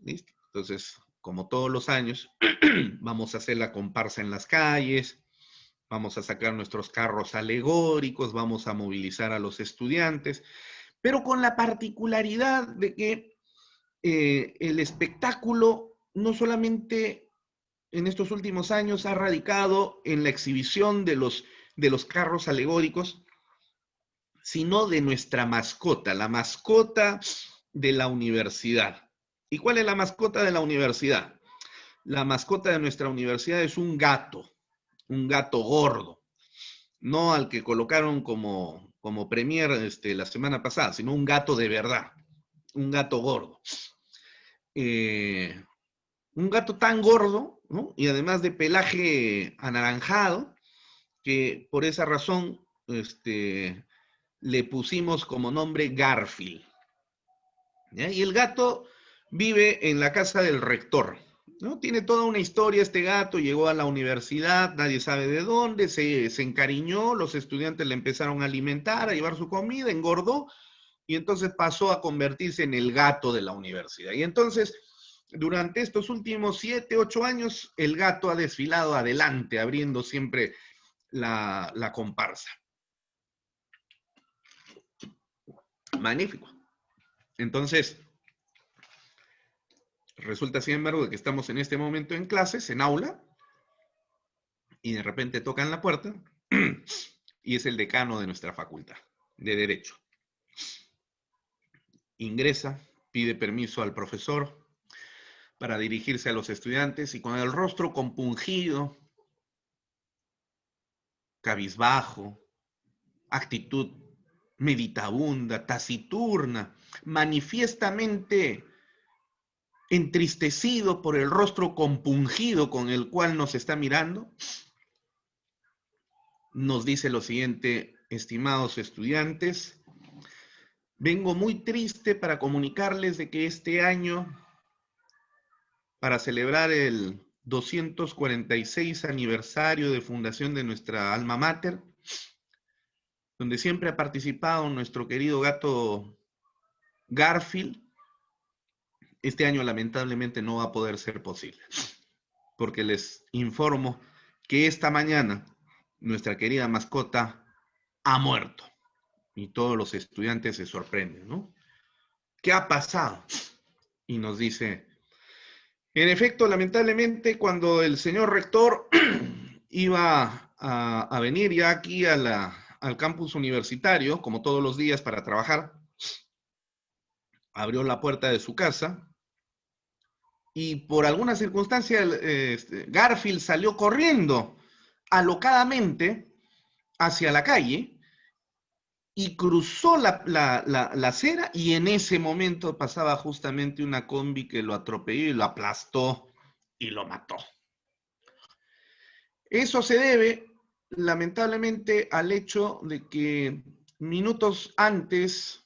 ¿Listo? Entonces, como todos los años, vamos a hacer la comparsa en las calles, vamos a sacar nuestros carros alegóricos, vamos a movilizar a los estudiantes, pero con la particularidad de que el espectáculo no solamente en estos últimos años ha radicado en la exhibición de los carros alegóricos, sino de nuestra mascota, la mascota de la universidad. ¿Y cuál es la mascota de la universidad? La mascota de nuestra universidad es un gato gordo, no al que colocaron como premier la semana pasada, sino un gato de verdad, un gato gordo. Un gato tan gordo, ¿no? Y además de pelaje anaranjado, que por esa razón le pusimos como nombre Garfield. ¿Ya? Y el gato vive en la casa del rector, ¿no? Tiene toda una historia este gato, llegó a la universidad, nadie sabe de dónde, se encariñó, los estudiantes le empezaron a alimentar, a llevar su comida, engordó, y entonces pasó a convertirse en el gato de la universidad. Y entonces, durante estos últimos 7, 8 años, el gato ha desfilado adelante, abriendo siempre la comparsa. Magnífico. Entonces, resulta, sin embargo, de que estamos en este momento en clases, en aula, y de repente tocan la puerta, y es el decano de nuestra facultad de Derecho. Ingresa, pide permiso al profesor para dirigirse a los estudiantes, y con el rostro compungido, cabizbajo, actitud meditabunda, taciturna, manifiestamente entristecido por el rostro compungido con el cual nos está mirando, nos dice lo siguiente: estimados estudiantes, vengo muy triste para comunicarles de que este año, para celebrar el 246 aniversario de fundación de nuestra alma mater, donde siempre ha participado nuestro querido gato Garfield, este año lamentablemente no va a poder ser posible, porque les informo que esta mañana nuestra querida mascota ha muerto. Y todos los estudiantes se sorprenden, ¿no? ¿Qué ha pasado? Y nos dice: en efecto, lamentablemente, cuando el señor rector iba a venir ya aquí al campus universitario, como todos los días para trabajar, abrió la puerta de su casa y por alguna circunstancia Garfield salió corriendo alocadamente hacia la calle y cruzó la acera, y en ese momento pasaba justamente una combi que lo atropelló y lo aplastó y lo mató. Eso se debe, lamentablemente, al hecho de que minutos antes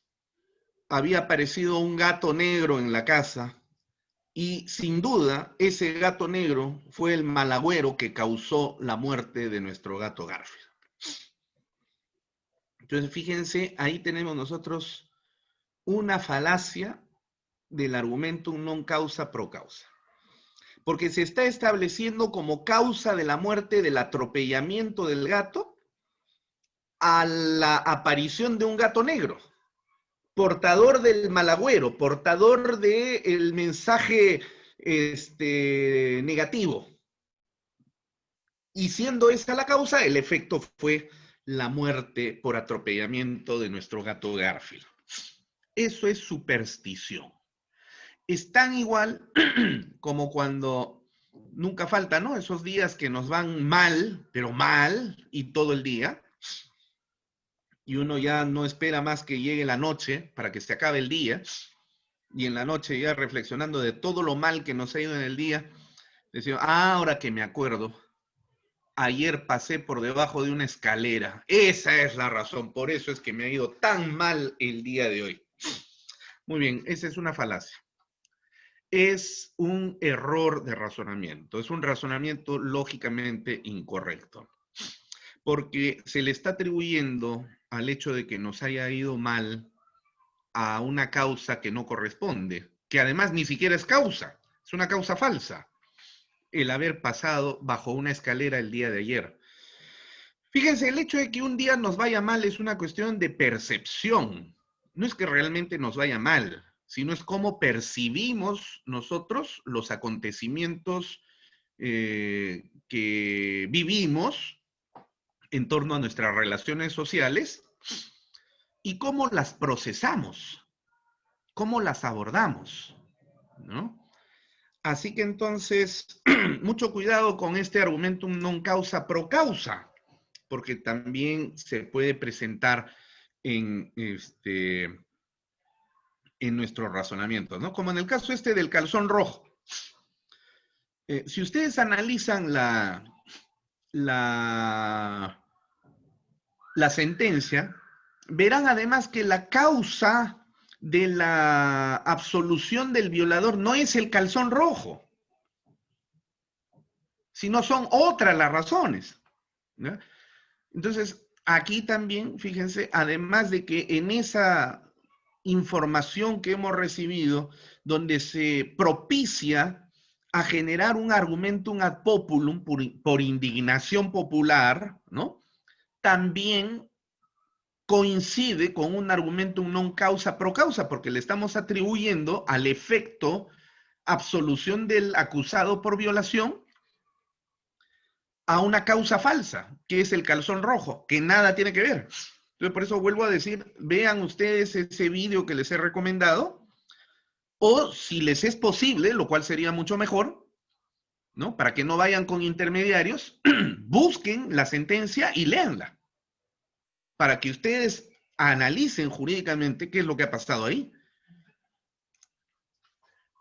había aparecido un gato negro en la casa, y sin duda ese gato negro fue el malagüero que causó la muerte de nuestro gato Garfield. Entonces, fíjense, ahí tenemos nosotros una falacia del argumentum non causa pro causa. Porque se está estableciendo como causa de la muerte del atropellamiento del gato a la aparición de un gato negro, portador del malagüero, portador del mensaje negativo. Y siendo esa la causa, el efecto fue la muerte por atropellamiento de nuestro gato Garfield. Eso es superstición. Es tan igual como cuando nunca falta, ¿no? Esos días que nos van mal, pero mal, y todo el día, y uno ya no espera más que llegue la noche para que se acabe el día, y en la noche ya reflexionando de todo lo mal que nos ha ido en el día, decimos: ahora que me acuerdo, ayer pasé por debajo de una escalera. Esa es la razón, por eso es que me ha ido tan mal el día de hoy. Muy bien, esa es una falacia. Es un error de razonamiento, es un razonamiento lógicamente incorrecto, porque se le está atribuyendo al hecho de que nos haya ido mal a una causa que no corresponde, que además ni siquiera es causa, es una causa falsa, el haber pasado bajo una escalera el día de ayer. Fíjense, el hecho de que un día nos vaya mal es una cuestión de percepción. No es que realmente nos vaya mal, sino es cómo percibimos nosotros los acontecimientos que vivimos en torno a nuestras relaciones sociales y cómo las procesamos, cómo las abordamos, ¿no? Así que entonces, mucho cuidado con este argumentum non causa pro causa, porque también se puede presentar en, en nuestros razonamientos, ¿no? Como en el caso este del calzón rojo. Si ustedes analizan la sentencia, verán además que la causa de la absolución del violador no es el calzón rojo, sino son otras las razones, ¿no? Entonces, aquí también, fíjense, además de que en esa información que hemos recibido, donde se propicia a generar un argumentum ad populum por indignación popular, ¿no? También coincide con un argumentum non causa pro causa, porque le estamos atribuyendo al efecto absolución del acusado por violación a una causa falsa, que es el calzón rojo, que nada tiene que ver. Entonces, por eso vuelvo a decir, vean ustedes ese vídeo que les he recomendado, o si les es posible, lo cual sería mucho mejor, ¿no? Para que no vayan con intermediarios, busquen la sentencia y léanla, para que ustedes analicen jurídicamente qué es lo que ha pasado ahí.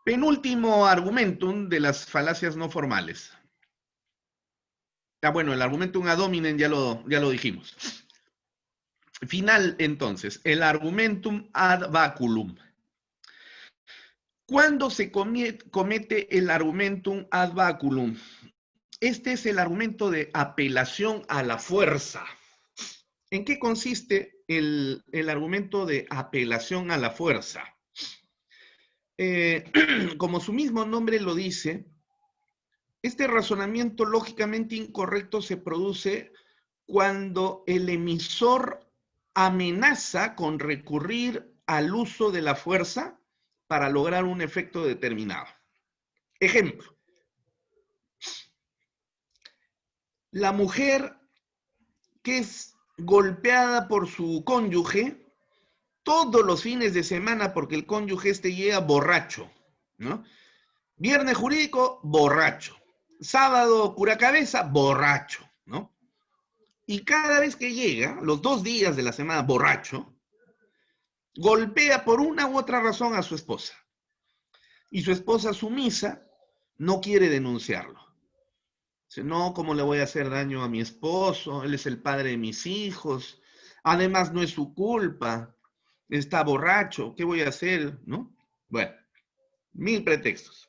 Penúltimo argumentum de las falacias no formales. Bueno, el argumentum ad hominem ya lo dijimos. Final, entonces, el argumentum ad baculum. ¿Cuándo se comete el argumentum ad baculum? Este es el argumento de apelación a la fuerza. ¿En qué consiste el argumento de apelación a la fuerza? Como su mismo nombre lo dice, este razonamiento lógicamente incorrecto se produce cuando el emisor amenaza con recurrir al uso de la fuerza para lograr un efecto determinado. Ejemplo, la mujer que es golpeada por su cónyuge todos los fines de semana porque el cónyuge llega borracho, ¿no? Viernes jurídico, borracho. Sábado cura cabeza, borracho, ¿no? Y cada vez que llega, los 2 días de la semana borracho, golpea por una u otra razón a su esposa. Y su esposa sumisa no quiere denunciarlo. Dice, no, ¿cómo le voy a hacer daño a mi esposo? Él es el padre de mis hijos. Además, no es su culpa. Está borracho. ¿Qué voy a hacer? ¿No? Bueno, 1000 pretextos.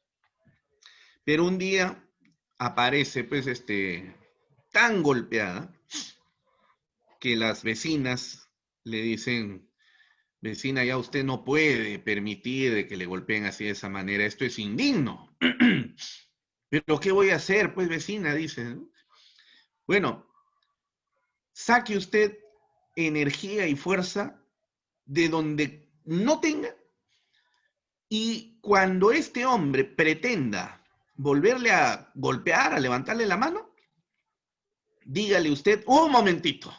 Pero un día aparece, pues, tan golpeada que las vecinas le dicen, vecina, ya usted no puede permitir que le golpeen así de esa manera, esto es indigno. Pero ¿qué voy a hacer? Pues vecina, dice. Bueno, saque usted energía y fuerza de donde no tenga y cuando este hombre pretenda volverle a golpear, a levantarle la mano, dígale usted, un momentito,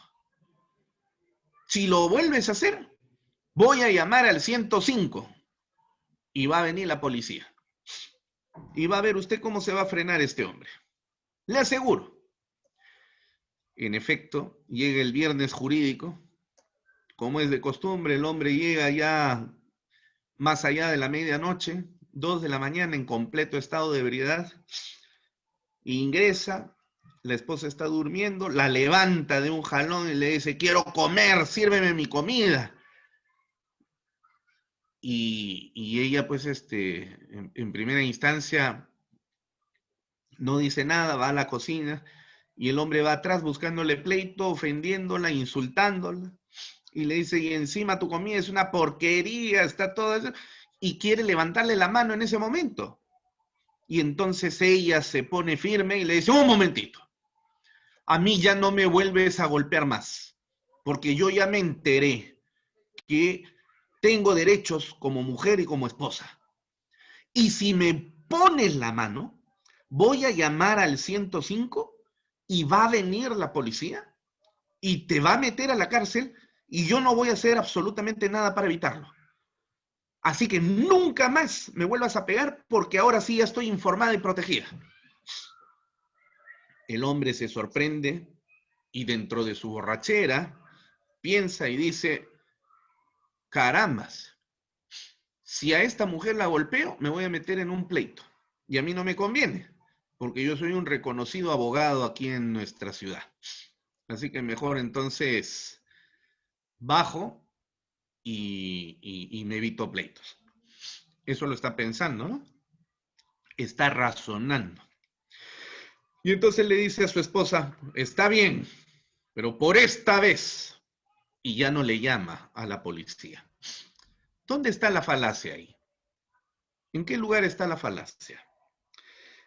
si lo vuelves a hacer, voy a llamar al 105 y va a venir la policía. Y va a ver usted cómo se va a frenar este hombre. Le aseguro. En efecto, llega el viernes jurídico. Como es de costumbre, el hombre llega ya más allá de la medianoche, 2 de la mañana en completo estado de ebriedad. Ingresa, la esposa está durmiendo, la levanta de un jalón y le dice, quiero comer, sírveme mi comida. Y ella, pues, en primera instancia, no dice nada, va a la cocina y el hombre va atrás buscándole pleito, ofendiéndola, insultándola. y le dice, y encima tu comida es una porquería, está todo eso, y quiere levantarle la mano en ese momento. Y entonces ella se pone firme y le dice, un momentito, a mí ya no me vuelves a golpear más, porque yo ya me enteré que tengo derechos como mujer y como esposa. Y si me pones la mano, voy a llamar al 105 y va a venir la policía y te va a meter a la cárcel y yo no voy a hacer absolutamente nada para evitarlo. Así que nunca más me vuelvas a pegar porque ahora sí ya estoy informada y protegida. El hombre se sorprende y dentro de su borrachera piensa y dice, carambas, si a esta mujer la golpeo, me voy a meter en un pleito. Y a mí no me conviene, porque yo soy un reconocido abogado aquí en nuestra ciudad. Así que mejor entonces bajo y me evito pleitos. Eso lo está pensando, ¿no? Está razonando. Y entonces le dice a su esposa, está bien, pero por esta vez, y ya no le llama a la policía. ¿Dónde está la falacia ahí? ¿En qué lugar está la falacia?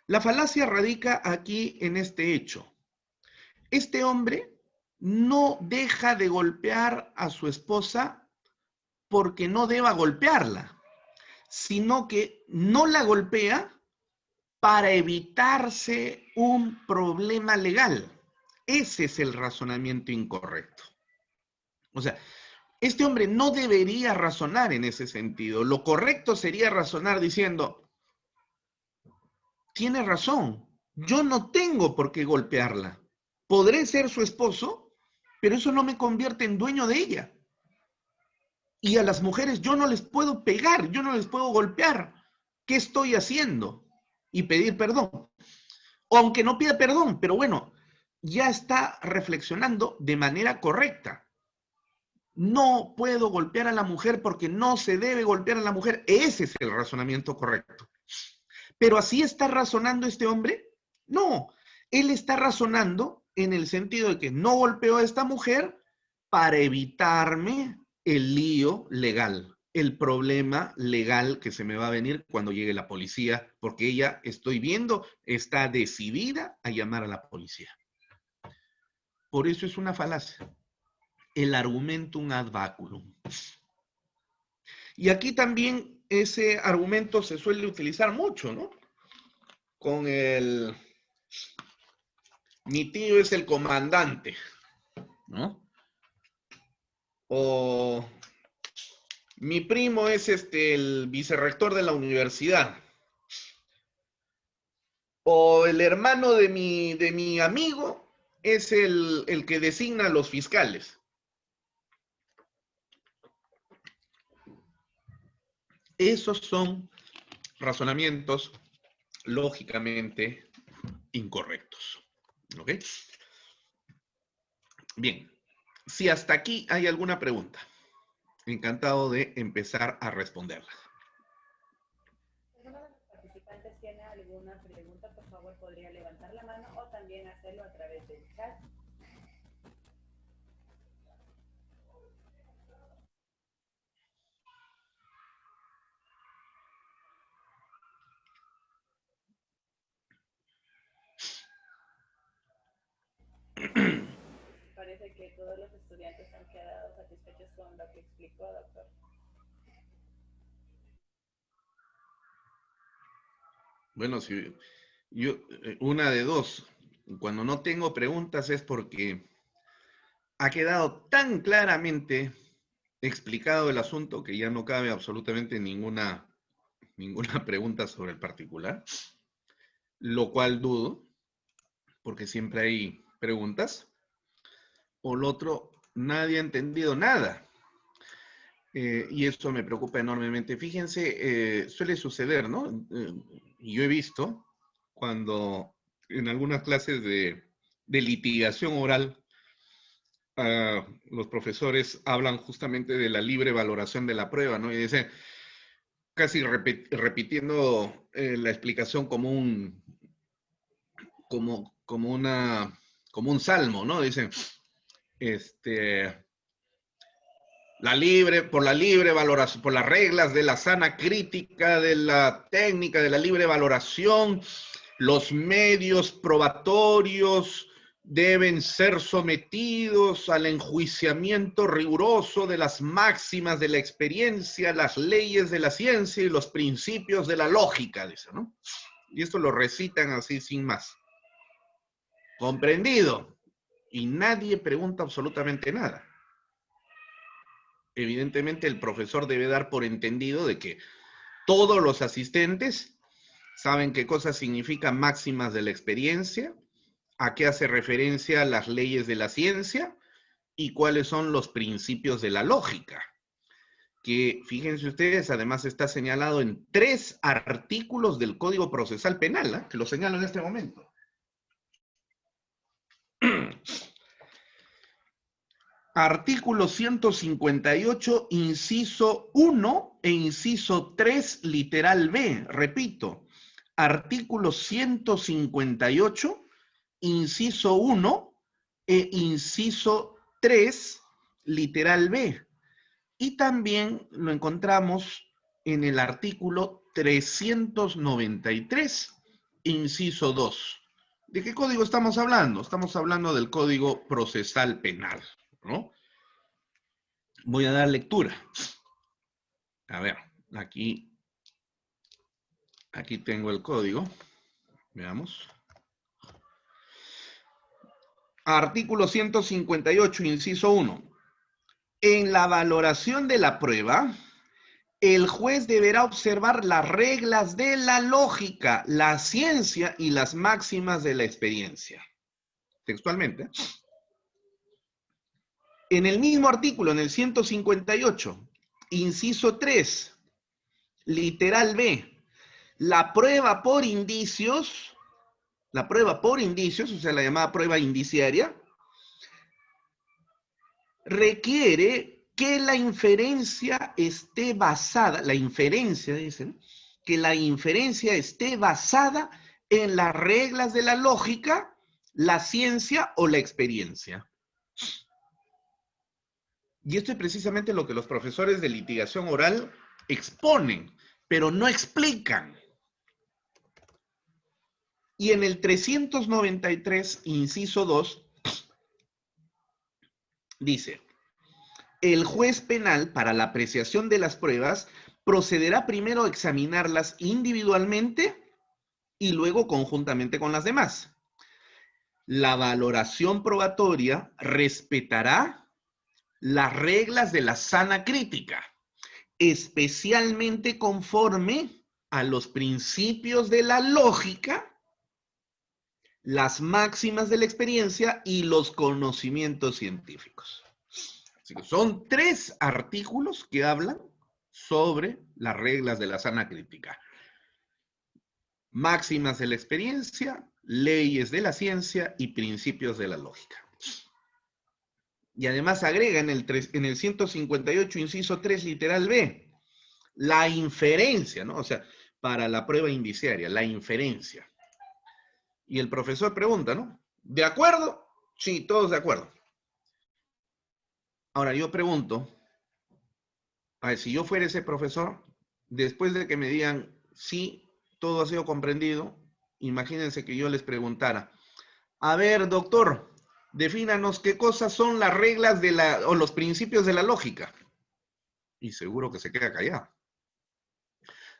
La falacia radica aquí en este hecho. Este hombre no deja de golpear a su esposa porque no deba golpearla, sino que no la golpea para evitarse un problema legal. Ese es el razonamiento incorrecto. O sea, este hombre no debería razonar en ese sentido. Lo correcto sería razonar diciendo, tiene razón, yo no tengo por qué golpearla. Podré ser su esposo, pero eso no me convierte en dueño de ella. Y a las mujeres yo no les puedo pegar, yo no les puedo golpear. ¿Qué estoy haciendo? Y pedir perdón. O aunque no pida perdón, pero bueno, ya está reflexionando de manera correcta. No puedo golpear a la mujer porque no se debe golpear a la mujer. Ese es el razonamiento correcto. Pero así está razonando este hombre. No, él está razonando en el sentido de que no golpeó a esta mujer para evitarme el lío legal, el problema legal que se me va a venir cuando llegue la policía, porque ella, estoy viendo, está decidida a llamar a la policía. Por eso es una falacia. El argumentum ad baculum. Y aquí también ese argumento se suele utilizar mucho, ¿no? Con el... Mi tío es el comandante, ¿no? O mi primo es el vicerrector de la universidad. O el hermano de mi amigo es el que designa a los fiscales. Esos son razonamientos lógicamente incorrectos. ¿Ok? Bien, si hasta aquí hay alguna pregunta, encantado de empezar a responderla. ¿Alguno de los participantes tiene alguna pregunta? Por favor, podría levantar la mano o también hacerlo a través del chat. Parece que todos los estudiantes han quedado satisfechos con lo que explicó, doctor. Bueno, si yo, una de dos, cuando no tengo preguntas es porque ha quedado tan claramente explicado el asunto que ya no cabe absolutamente ninguna pregunta sobre el particular, lo cual dudo, porque siempre hay preguntas, o lo otro, nadie ha entendido nada. Y eso me preocupa enormemente. Fíjense, suele suceder, ¿no? Y yo he visto cuando en algunas clases de litigación oral, los profesores hablan justamente de la libre valoración de la prueba, ¿no? Y dicen, casi repitiendo la explicación como como un salmo, ¿no? Dicen, este, por la libre valoración, por las reglas de la sana crítica, de la técnica, de la libre valoración, los medios probatorios deben ser sometidos al enjuiciamiento riguroso de las máximas de la experiencia, las leyes de la ciencia y los principios de la lógica, dice, ¿no? Y esto lo recitan así sin más. Comprendido. Y nadie pregunta absolutamente nada. Evidentemente el profesor debe dar por entendido de que todos los asistentes saben qué cosas significan máximas de la experiencia, a qué hace referencia las leyes de la ciencia y cuáles son los principios de la lógica. Que, fíjense ustedes, además está señalado en 3 artículos del Código Procesal Penal, ¿eh? Que lo señalo en este momento. Artículo 158, inciso 1 e inciso 3, literal B. Repito, artículo 158, inciso 1 e inciso 3, literal B. Y también lo encontramos en el artículo 393, inciso 2. ¿De qué código estamos hablando? Estamos hablando del Código Procesal Penal, ¿no? Voy a dar lectura. A ver, aquí tengo el código. Veamos. Artículo 158, inciso 1. En la valoración de la prueba, el juez deberá observar las reglas de la lógica, la ciencia y las máximas de la experiencia. Textualmente. En el mismo artículo, en el 158, inciso 3, literal B, la prueba por indicios, o sea, la llamada prueba indiciaria, requiere que la inferencia esté basada, que la inferencia esté basada en las reglas de la lógica, la ciencia o la experiencia. Y esto es precisamente lo que los profesores de litigación oral exponen, pero no explican. Y en el 393, inciso 2, dice, el juez penal, para la apreciación de las pruebas, procederá primero a examinarlas individualmente y luego conjuntamente con las demás. La valoración probatoria respetará las reglas de la sana crítica, especialmente conforme a los principios de la lógica, las máximas de la experiencia y los conocimientos científicos. Así que son 3 artículos que hablan sobre las reglas de la sana crítica. Máximas de la experiencia, leyes de la ciencia y principios de la lógica. Y además agrega en el 158, inciso 3, literal B, la inferencia, ¿no? O sea, para la prueba indiciaria, la inferencia. Y el profesor pregunta, ¿no? ¿De acuerdo? Sí, todos de acuerdo. Ahora yo pregunto, a ver, si yo fuera ese profesor, después de que me digan, sí, todo ha sido comprendido, imagínense que yo les preguntara, a ver, doctor, defínanos qué cosas son las reglas o los principios de la lógica. Y seguro que se queda callado.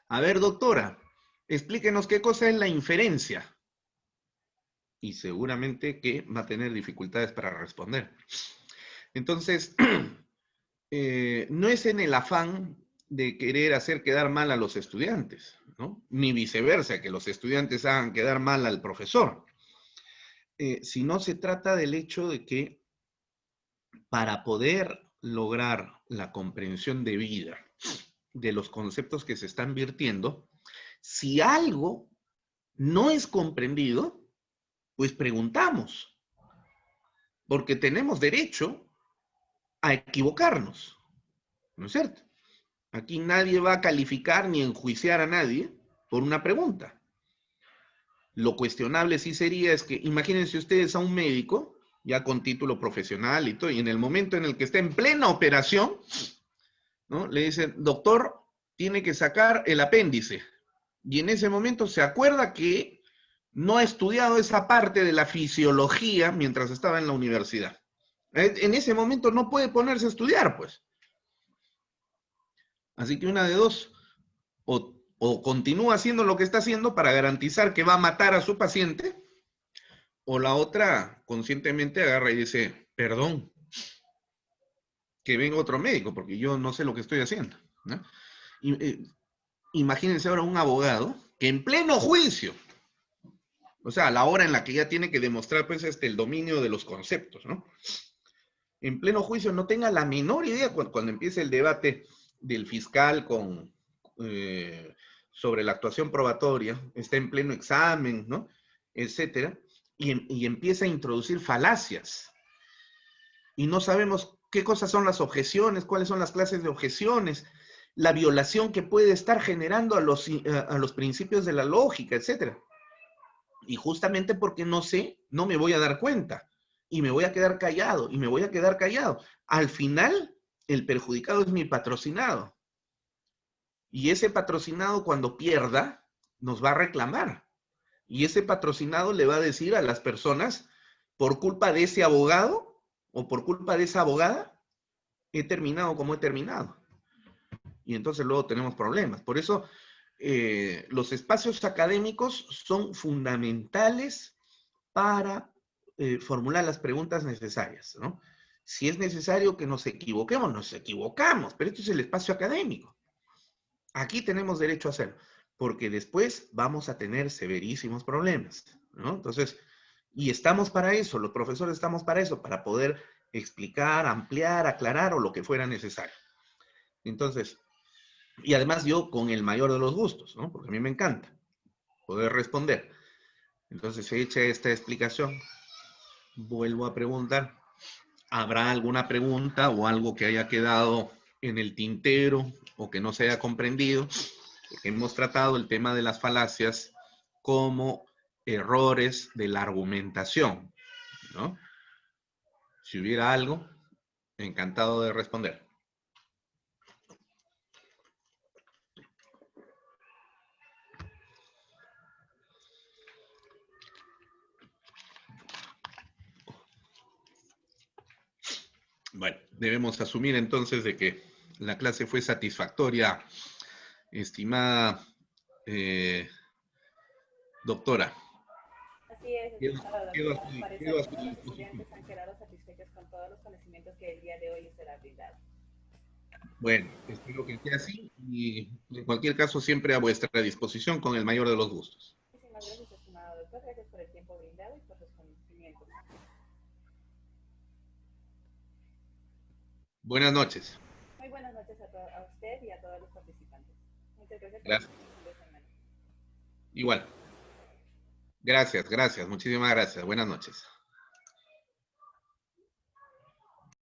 A ver, doctora, explíquenos qué cosa es la inferencia. Y seguramente que va a tener dificultades para responder. Entonces, no es en el afán de querer hacer quedar mal a los estudiantes, ¿no? Ni viceversa, que los estudiantes hagan quedar mal al profesor. Sino se trata del hecho de que para poder lograr la comprensión debida de los conceptos que se están vertiendo, si algo no es comprendido, pues preguntamos, porque tenemos derecho a equivocarnos, ¿no es cierto? Aquí nadie va a calificar ni enjuiciar a nadie por una pregunta. Lo cuestionable sí sería es que, imagínense ustedes a un médico ya con título profesional y todo, y en el momento en el que está en plena operación, ¿no? Le dicen, doctor, tiene que sacar el apéndice. Y en ese momento se acuerda que no ha estudiado esa parte de la fisiología mientras estaba en la universidad. En ese momento no puede ponerse a estudiar, pues. Así que una de dos, o continúa haciendo lo que está haciendo para garantizar que va a matar a su paciente, o la otra conscientemente agarra y dice, perdón, que venga otro médico, porque yo no sé lo que estoy haciendo, ¿no? Y, imagínense ahora un abogado que en pleno juicio, o sea, a la hora en la que ya tiene que demostrar pues el dominio de los conceptos, ¿no? En pleno juicio no tenga la menor idea cuando empiece el debate del fiscal sobre la actuación probatoria, está en pleno examen, ¿no? Etcétera, y empieza a introducir falacias. Y no sabemos qué cosas son las objeciones, cuáles son las clases de objeciones, la violación que puede estar generando a los principios de la lógica, etcétera. Y justamente porque no sé, no me voy a dar cuenta. Y me voy a quedar callado, y me voy a quedar callado. Al final, el perjudicado es mi patrocinado. Y ese patrocinado, cuando pierda, nos va a reclamar. Y ese patrocinado le va a decir a las personas, por culpa de ese abogado o por culpa de esa abogada, he terminado como he terminado. Y entonces luego tenemos problemas. Por eso, los espacios académicos son fundamentales para formular las preguntas necesarias, ¿no? Si es necesario que nos equivoquemos, nos equivocamos, pero esto es el espacio académico. Aquí tenemos derecho a hacerlo, porque después vamos a tener severísimos problemas, ¿no? Entonces, y estamos para eso, los profesores estamos para eso, para poder explicar, ampliar, aclarar o lo que fuera necesario. Entonces, y además yo con el mayor de los gustos, ¿no? Porque a mí me encanta poder responder. Entonces, hecha esta explicación, vuelvo a preguntar, ¿habrá alguna pregunta o algo que haya quedado en el tintero o que no se haya comprendido? Porque hemos tratado el tema de las falacias como errores de la argumentación, ¿no? Si hubiera algo, encantado de responder. Bueno, debemos asumir entonces de que la clase fue satisfactoria, estimada doctora. Así es, Quedo, estimado quedo doctor. a su, Parece quedo a que su todos los disposición. estudiantes han quedado satisfechos con todos los conocimientos que el día de hoy les será brindado. Bueno, espero que sea así y en cualquier caso siempre a vuestra disposición con el mayor de los gustos. Muchísimas gracias, estimado doctor. Gracias por el tiempo brindado y por sus conocimientos. Buenas noches. Muy buenas noches a usted y a todos los participantes. Muchas gracias por Gracias. su fin de semana. Igual. Gracias, gracias. Muchísimas gracias. Buenas noches.